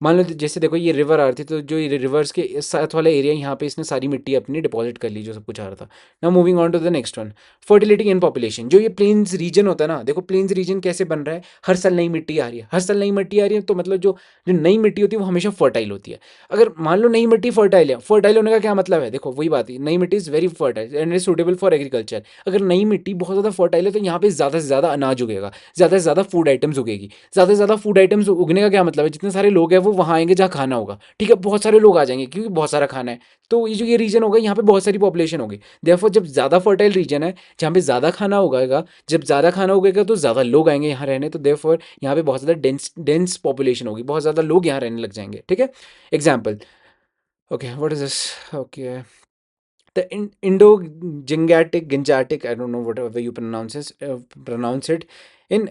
मान लो जैसे देखो ये रिवर आ रही थी, तो जो ये रिवर्स के इस साथ वाला एरिया, यहाँ पे इसने सारी मिट्टी अपनी डिपॉजिट कर ली जो सब कुछ आ रहा था। Now moving on to the next one, fertility in population. जो ये प्लेन्स रीजन होता है ना, देखो प्लेन्स रीजन कैसे बन रहा है, हर साल नई मिट्टी आ रही है, हर साल नई मिट्टी आ रही है, तो मतलब जो जो नई मिट्टी होती है वो हमेशा फर्टाइल होती है। अगर मान लो नई मिट्टी फर्टाइल है, फर्टाइल होने का क्या मतलब है, देखो वही बात है, नई मिट्टी is very fertile and is suitable for agriculture. अगर नई मिट्टी बहुत ज़्यादा फर्टाइल है तो यहाँ पे ज़्यादा से ज़्यादा अनाज उगेगा, ज़्यादा से ज़्यादा फूड आइटम्स उगेगी। ज़्यादा से ज़्यादा फूड आइटम्स उगने का क्या मतलब है, जितने सारे लोग हैं वो वहाँ आएंगे जहाँ खाना होगा, ठीक है, बहुत सारे लोग आ जाएंगे क्योंकि बहुत सारा खाना है। तो ये जो ये रीजन होगा, यहाँ पे बहुत सारी पॉपुलेशन होगी। देयरफॉर जब ज़्यादा फर्टाइल रीजन है, जहाँ पे ज़्यादा खाना उगाएगा, जब ज़्यादा खाना उगेगा तो ज़्यादा लोग आएंगे यहाँ रहने, तो देयरफॉर यहाँ पे बहुत ज़्यादा डेंस डेंस पॉपुलेशन होगी, बहुत ज़्यादा लोग यहाँ रहने लग जाएंगे, ठीक है। Example, okay what is this, okay, the Indo-Gangetic, Gangetic, I don't know whatever you pronounce it, in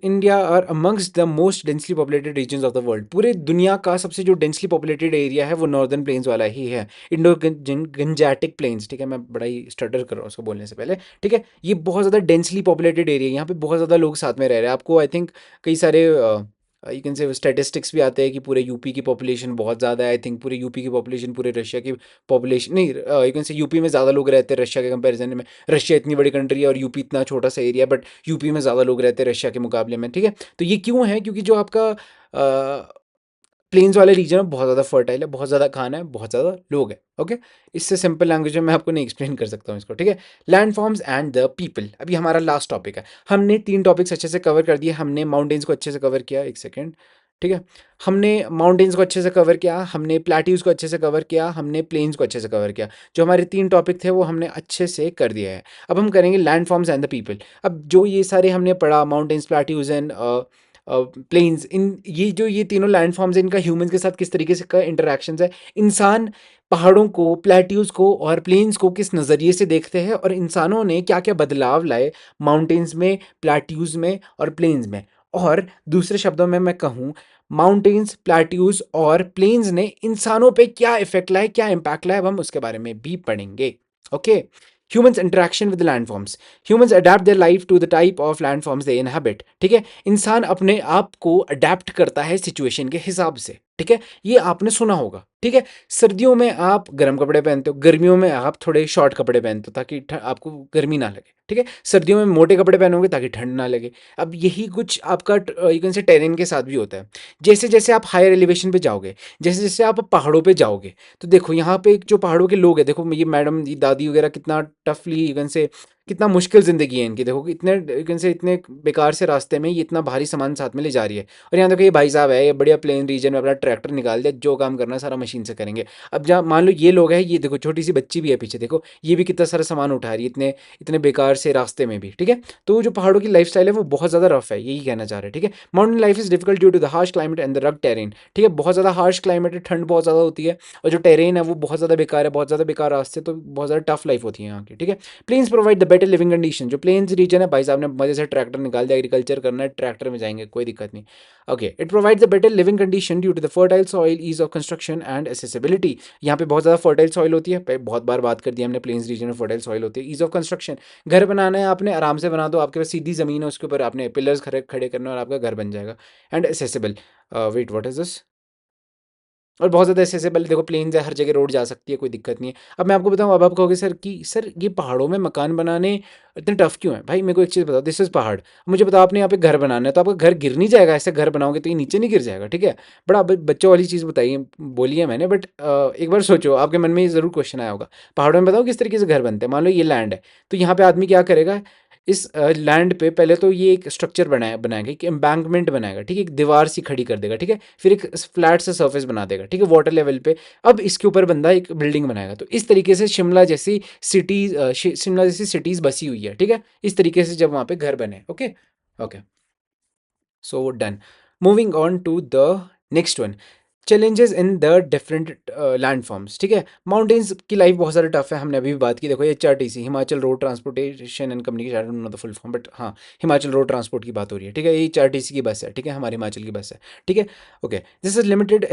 India are amongst the most densely populated regions of the world. पूरे दुनिया का सबसे जो densely populated area है वो नॉर्दर्न प्लेन्स वाला ही है, इंडो गंजेटिक प्लेन्स, ठीक है, मैं बड़ा ही स्टटर कर रहा हूँ उसको बोलने से पहले, ठीक है। ये बहुत ज़्यादा डेंसली पॉपुलेटेड एरिया है, यहाँ पे बहुत ज़्यादा लोग साथ में रह रहे हैं। आपको आई थिंक कई सारे यू कैन से स्टेटिस्टिक्स भी आते हैं कि पूरे यूपी की पॉपुलेशन बहुत ज़्यादा है। आई थिंक पूरे यूपी की पॉपुलेशन पूरे रशिया की पॉपुलेशन नहीं, यू कैन से यूपी में ज़्यादा लोग रहते हैं रशिया के कंपैरिजन में। रशिया इतनी बड़ी कंट्री है और यूपी इतना छोटा सा एरिया, बट यूपी में ज़्यादा लोग रहते हैं रशिया के मुकाबले में, ठीक है। तो ये क्यों है, क्योंकि जो आपका प्लेन्स वाले रीजन में बहुत ज़्यादा फर्टाइल है, बहुत ज़्यादा खाना है, बहुत ज़्यादा लोग हैं। ओके, इससे सिंपल लैंग्वेज में मैं आपको नहीं एक्सप्लेन कर सकता हूँ इसको, ठीक है। Land forms and the people, अभी हमारा लास्ट टॉपिक है। हमने 3 टॉपिक्स अच्छे से कवर कर दिए। हमने माउंटेन्स को अच्छे से कवर किया, एक सेकेंड, ठीक है। हमने माउंटेन्स को अच्छे से कवर किया, हमने प्लेट्यूज को अच्छे से कवर किया, हमने प्लेन्स को अच्छे से कवर किया। जो हमारे 3 टॉपिक थे वो हमने अच्छे से कर दिया है। अब हम करेंगे land forms and the people. अब जो ये सारे हमने पढ़ा, माउंटेन्स, प्लेट्यूज एंड प्लेन्स, इन ये तीनों लैंड फॉर्म्स हैं, इनका ह्यूमंस के साथ किस तरीके से का इंटरेक्शंस है। इंसान पहाड़ों को, प्लेट्यूज को और प्लेन्स को किस नज़रिए से देखते हैं, और इंसानों ने क्या क्या बदलाव लाए माउंटेन्स में, प्लेट्यूज में और प्लेन्स में। और दूसरे शब्दों में मैं कहूँ, माउंटेन्स, प्लेट्यूज और प्लेन्स ने इंसानों पे क्या इफेक्ट लाए, क्या इम्पैक्ट लाए, अब हम उसके बारे में भी पढ़ेंगे। Okay, humans interaction with landforms. Humans adapt their life to the type of landforms they inhabit, ठीक है। इंसान अपने आप को अडेप्ट करता है सिचुएशन के हिसाब से, ठीक है। ये आपने सुना होगा, ठीक है। सर्दियों में आप गर्म कपड़े पहनते हो, गर्मियों में आप थोड़े शॉर्ट कपड़े पहनते हो ताकि आपको गर्मी ना लगे, ठीक है। सर्दियों में मोटे कपड़े पहनोगे ताकि ठंड ना लगे। अब यही कुछ आपका यू कैन से टेरेन के साथ भी होता है। जैसे जैसे आप हायर एलिवेशन पे जाओगे, जैसे जैसे आप पहाड़ों पे जाओगे, तो देखो यहाँ पे जो पहाड़ों के लोग हैं, देखो ये मैडम, ये दादी वगैरह कितना टफली यू कैन से, कितना मुश्किल ज़िंदगी है इनकी। देखो इतने यू कैन से इतने बेकार से रास्ते में ये इतना भारी सामान साथ में ले जा रही है, और यहाँ देखो ये भाई साहब है, ये बढ़िया प्लेन रीजन में अपना ट्रैक्टर निकाल दिया, जो काम करना है सारा मशीन से करेंगे। अब जहाँ मान लो ये लोग हैं, ये देखो छोटी सी बच्ची भी है पीछे, देखो ये भी कितना सारा सामान उठा रही है इतने इतने बेकार से रास्ते में भी, ठीक है। तो जो पहाड़ों की लाइफ है वो बहुत ज़्यादा रफ है, यही कहना चाह रहे हैं, ठीक है। Mountain life is difficult due to the harsh climate and the rug terrain, ठीक है। बहुत ज़्यादा हार्श क्लाइमेट है, ठंड बहुत ज़्यादा होती है, और जो टेरेन है वो बहुत ज़्यादा बेकार है, बहुत ज़्यादा बेकार रास्ते, तो बहुत ज़्यादा टफ लाइफ होती है यहाँ की, ठीक है। Plains provide the better living condition. जो प्लेन्स रीजन है, भाई साहब ने मजे से ट्रैक्टर निकाल दिया, एग्रीकल्चर करना है ट्रैक्टर में जाएंगे, कोई दिक्कत नहीं। Okay, it provide the better living condition due to the fertile soil, ease of construction and accessibility. यहाँ पे बहुत ज़्यादा फर्टाइल सॉइल होती है, बहुत बार बात कर दी हमने, प्लेन्स रीजन में फर्टाइल सॉइल होती है। ईज ऑफ कंस्ट्रक्शन, घर बनाना है आपने, आराम से बना दो, आपके पास सीधी ज़मीन है, उसके ऊपर आपने पिलर्स खड़े खड़े करना और आपका घर बन जाएगा। And accessible, wait what is this, और बहुत ज़्यादा एसेसिबल, देखो प्लेन्स है, हर जगह रोड जा सकती है, कोई दिक्कत नहीं है। अब मैं आपको बताऊँ, अब आप कहोगे सर कि सर ये पहाड़ों में मकान बनाने इतने टफ क्यों है। भाई मेरे को एक चीज़ बताओ, दिस इज़ पहाड़, मुझे बताओ आपने यहाँ पे घर बनाना है, तो आपका घर गिर नहीं जाएगा, ऐसे घर बनाओगे तो ये नीचे नहीं गिर जाएगा, ठीक है। बड़ा बच्चों वाली चीज़ बताइए, बोली है मैंने, बट एक बार सोचो, आपके मन में ये ज़रूर क्वेश्चन आया होगा, पहाड़ों में बताओ किस तरीके से घर बनते हैं। मान लो ये लैंड है, तो यहाँ पे आदमी क्या करेगा, इस लैंड पे पहले तो ये एक स्ट्रक्चर बनाएगा, एक एम्बैंकमेंट बनाएगा, ठीक है, एक दीवार सी खड़ी कर देगा, ठीक है। फिर एक फ्लैट सा सर्फेस बना देगा, ठीक है, वाटर लेवल पे। अब इसके ऊपर बंदा एक बिल्डिंग बनाएगा। तो इस तरीके से शिमला जैसी सिटीज़ बसी हुई है, ठीक है। इस तरीके से जब वहाँ पे घर बने, okay okay, so done. Moving on to the next one, challenges in the different land forms, ठीक है। माउंटेन्स की लाइफ बहुत ज़्यादा टफ है, हमने अभी भी बात की। देखो HRTC, Himachal road transportation and communication, I don't know the full form, but हाँ, हिमाचल रोड ट्रांसपोर्ट की बात हो रही है, ठीक है। ये HRTC की बस है, ठीक है, हमारे हिमाचल की बस है, ठीक है। Okay, this is limited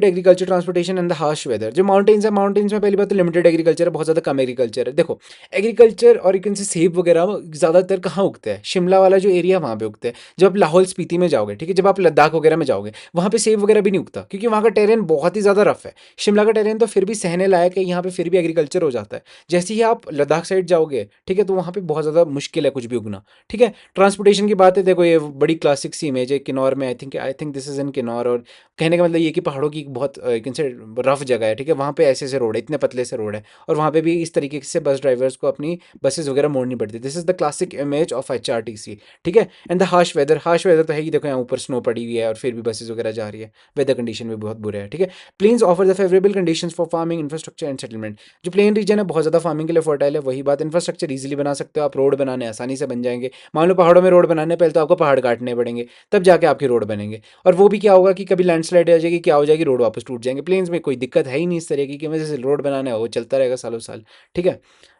agriculture transportation and the harsh weather. जो माउंटेन्स है, माउंटेन्स में पहली बात तो लिमिटेड एग्रीकल्चर है, बहुत ज़्यादा कम एग्रीकल्चर है। देखो, एग्रीकल्चर और यू कैन से सेब वगैरह ज़्यादातर कहाँ उगते हैं? शिमला वाला जो एरिया, वहाँ पे उगते हैं। जब आप लाहौल स्पीति में जाओगे, ठीक है, जब आप लद्दाख वगैरह में जाओगे, वहाँ पे सेब वगैरह भी नहीं उगता, क्योंकि वहाँ का टेरेन बहुत ही ज़्यादा रफ है। शिमला का टेरेन तो फिर भी सहने लायक है, यहाँ पे फिर भी एग्रीकल्चर हो जाता है। जैसे ही आप लद्दाख साइड जाओगे, ठीक है, तो वहाँ पे बहुत ज़्यादा मुश्किल है कुछ भी उगना, ठीक है। ट्रांसपोर्टेशन की बात है, देखो ये बड़ी क्लासिक सी इमेज है किन्नौर में, I think this is in Kinnaur. और कहने का मतलब ये कि पहाड़ों की एक बहुत रफ जगह है, ठीक है। वहाँ पे ऐसे ऐसे रोड है, इतने पतले से रोड है, और वहाँ पे भी इस तरीके से बस ड्राइवर्स को अपनी बसेस वगैरह मोड़नी पड़ती है। This is the classic image of HRTC, ठीक है। एंड द हार्श वेदर तो है ही, देखो यहाँ ऊपर स्नो पड़ी हुई है और फिर भी बसेस वगैरह जा रही है, वेदर कंडीशन भी बहुत बुरे हैं, ठीक है। Plains offer the favourable conditions for farming, infrastructure and settlement. जो प्लेन रीजन है बहुत ज़्यादा फार्मिंग के लिए फर्टाइल है, वही बात। इंफ्रास्ट्रक्चर ईजिली बना सकते हो आप, रोड बनाने आसानी से बन जाएंगे। मान लो पहाड़ों में रोड बनाने, पहले तो आपको पहाड़ काटने पड़ेंगे, तब जाके आपके रोड बनेंगे। और वो भी क्या होगा कि कभी लैंडस्लाइड आ जाएगी, क्या हो जाएगी, रोड वापस टूट जाएंगे। प्लेन्स में कोई दिक्कत है ही नहीं इस तरह की, वजह से रोड बनाना है वो चलता रहेगा सालों साल, ठीक है।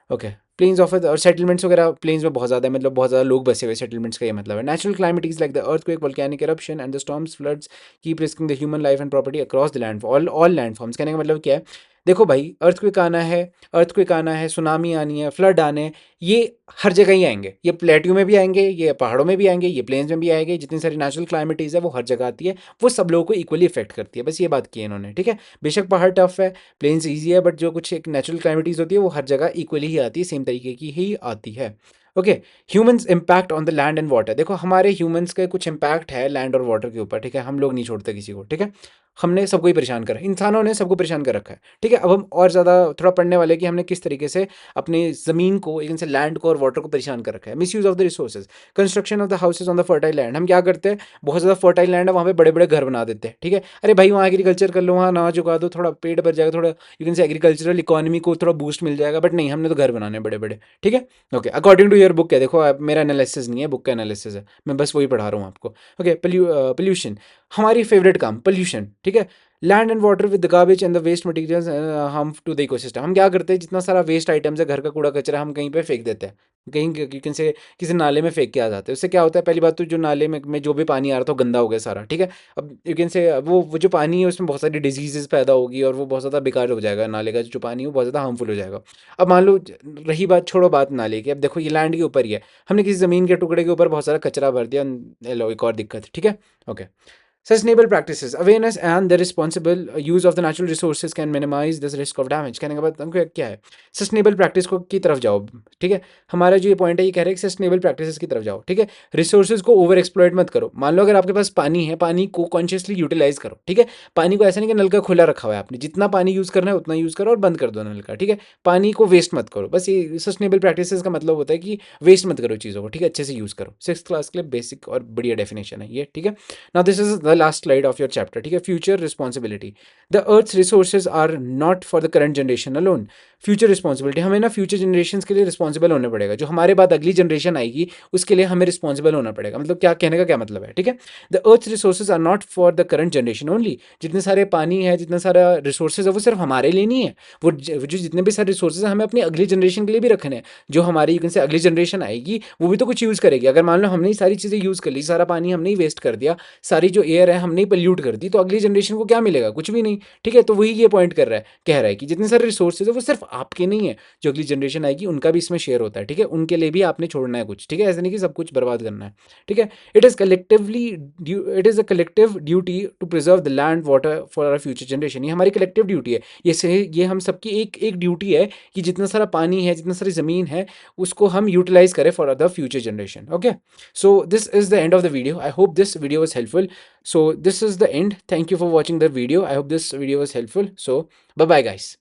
ओके, प्लेन्स ऑफ और सेटलमेंट्स वगैरह प्लेन्स में बहुत ज़्यादा है, मतलब बहुत ज़्यादा लोग बसे हुए सेटलमेंट्स का ये मतलब है। Natural calamities like the earthquake, volcanic eruption and the storms, floods keep risking the human life and property across the land, all land forms. कहने का मतलब क्या है? देखो भाई, अर्थक्वेक आना है, सुनामी आनी है, फ्लड आने हैं, ये हर जगह ही आएंगे। ये प्लेट्यू में भी आएंगे, ये पहाड़ों में भी आएंगे, ये प्लेन्स में भी आएंगे। जितनी सारी नेचुरल क्लाइमेटीज है वो हर जगह आती है, वो सब लोगों को इक्वली इफेक्ट करती है, बस ये बात की है इन्होंने, ठीक है। बेशक पहाड़ टफ है, प्लेन्स ईजी है, बट जो कुछ एक नेचुरल क्लाइमेटीज होती है वो हर जगह इक्वली ही आती है, सेम तरीके की ही आती है। Okay, humans impact on the land and water. देखो, हमारे ह्यूमंस का कुछ इम्पैक्ट है लैंड और वाटर के ऊपर, ठीक है। हम लोग नहीं छोड़ते किसी को, ठीक है। हमने सबको ही परेशान करा, इंसानों ने सबको परेशान कर रखा है, ठीक है। अब हम और ज़्यादा थोड़ा पढ़ने वाले कि हमने किस तरीके से अपनी ज़मीन को, इनसे लैंड को और वाटर को परेशान कर रखा है। Miss use of the resources, construction of the houses on the fertile land. हम क्या करते हैं, बहुत ज़्यादा फर्टाइल लैंड है, वहाँ पे बड़े बड़े घर बना देते हैं, ठीक है। अरे भाई, वहाँ एग्रीकल्चर कर लो, वहाँ अनाज उगा दो, थोड़ा पेट भर जाएगा, थोड़ा यू कैन से एग्रीकल्चरल इकोनॉमी को थोड़ा बूस्ट मिल जाएगा, बट नहीं, हमने तो घर बनाने बड़े बड़े, ठीक है। Okay, according to your book है, देखो मेरा एनालिसिस नहीं है, बुक का एनालिसिस है, मैं बस वही पढ़ा रहा हूँ आपको। ओके, पोल्यूशन, हमारी फेवरेट काम पोल्यूशन, ठीक है। Land and water with the garbage and the waste materials harm to the ecosystem. हम क्या करते हैं, जितना सारा वेस्ट आइटम्स है, घर का कूड़ा कचरा, हम कहीं पे फेंक देते हैं, कहीं से किसी नाले में फेंक के आ जाते हैं। उससे क्या होता है, पहली बात तो जो नाले में जो भी पानी आ रहा था वो गंदा हो गया सारा, ठीक है। अब यू कैन से वो जो पानी है उसमें बहुत सारी डिजीजेज पैदा होगी, और वो बहुत ज़्यादा बेकार हो जाएगा, नाले का जो पानी है वो बहुत ज़्यादा हार्मफुल हो जाएगा। अब मान लो, रही बात, छोड़ो बात नाले की, अब देखो ये लैंड के ऊपर ही है, हमने किसी ज़मीन के टुकड़े के ऊपर बहुत सारा कचरा भर दिया, लो एक और दिक्कत, ठीक है। Okay, sustainable practices, awareness and the responsible use of the natural resources can minimize this risk of damage। कहने का मतलब हमको क्या है, सस्टेनेबल प्रैक्टिस को की तरफ जाओ, ठीक है। हमारा जो ये पॉइंट है, ये कह रहे हैं कि सस्टेनेबल प्रैक्टिसेस की तरफ जाओ, ठीक है। रिसोर्सेज को ओवर एक्सप्लॉइट मत करो। मान लो अगर आपके पास पानी है, पानी को कॉन्शियसली यूटिलाइज करो, ठीक है। पानी को ऐसा नहीं कि नल का खुला रखा हुआ है आपने, जितना पानी यूज़ करना है उतना यूज़ करो और बंद कर दो नल का, ठीक है। पानी को वेस्ट मत करो, बस ये सस्टेनेबल प्रैक्टिसेस का मतलब होता है कि वेस्ट मत करो चीज़ों को, ठीक है, अच्छे से यूज़ करो। 6th क्लास के लिए बेसिक और बढ़िया डेफिनेशन है ये, ठीक है। Now this is the last slide of your chapter, ठीक है। Future responsibility, the earth's resources are not for the current generation alone. Future responsibility, हमें ना फ्यूचर जनरेशन के लिए रिस्पॉन्सिबल होने पड़ेगा, जो हमारे बाद अगली जनरेशन आएगी उसके लिए हमें रिस्पॉन्सिबल होना पड़ेगा। मतलब क्या कहने का क्या मतलब है, ठीक है। The earth resources are not for the current generation only. जितने सारे पानी है, जितना सारा रिसोर्सेज है, वो सिर्फ हमारे लिए नहीं है, वो जो जितने भी सारे रिसोर्सेज हैं, हमें अपनी अगली जनरेशन के लिए भी रखने हैं। जो हमारी यू कैन से अगली जनरेशन आएगी वो भी तो कुछ यूज़ करेगी। अगर मान लो हमने ही सारी चीज़ें यूज़ कर ली, सारा पानी हमने ही वेस्ट कर दिया, सारी जो एयर है हमने ही पोल्यूट कर दी, तो अगली जनरेशन को क्या मिलेगा, कुछ भी नहीं, ठीक है। तो वही ये पॉइंट कर रहा है, कह रहा है कि जितने सारे रिसोर्सेज है वो सिर्फ आपके नहीं है, जो अगली जनरेशन आएगी उनका भी इसमें शेयर होता है, ठीक है। उनके लिए भी आपने छोड़ना है कुछ, ठीक है, ऐसा नहीं कि सब कुछ बर्बाद करना है, ठीक है। It is a collective duty to preserve the land water for our future generation. ये हमारी कलेक्टिव ड्यूटी है, ये हम सबकी एक एक ड्यूटी है कि जितना सारा पानी है, जितना सारी ज़मीन है, उसको हम यूटिलाइज करें for the future generation. Okay, so this is the end of the video. I hope this video was helpful. So this is the end. Thank you for watching the video. I hope this video was helpful. So bye bye guys.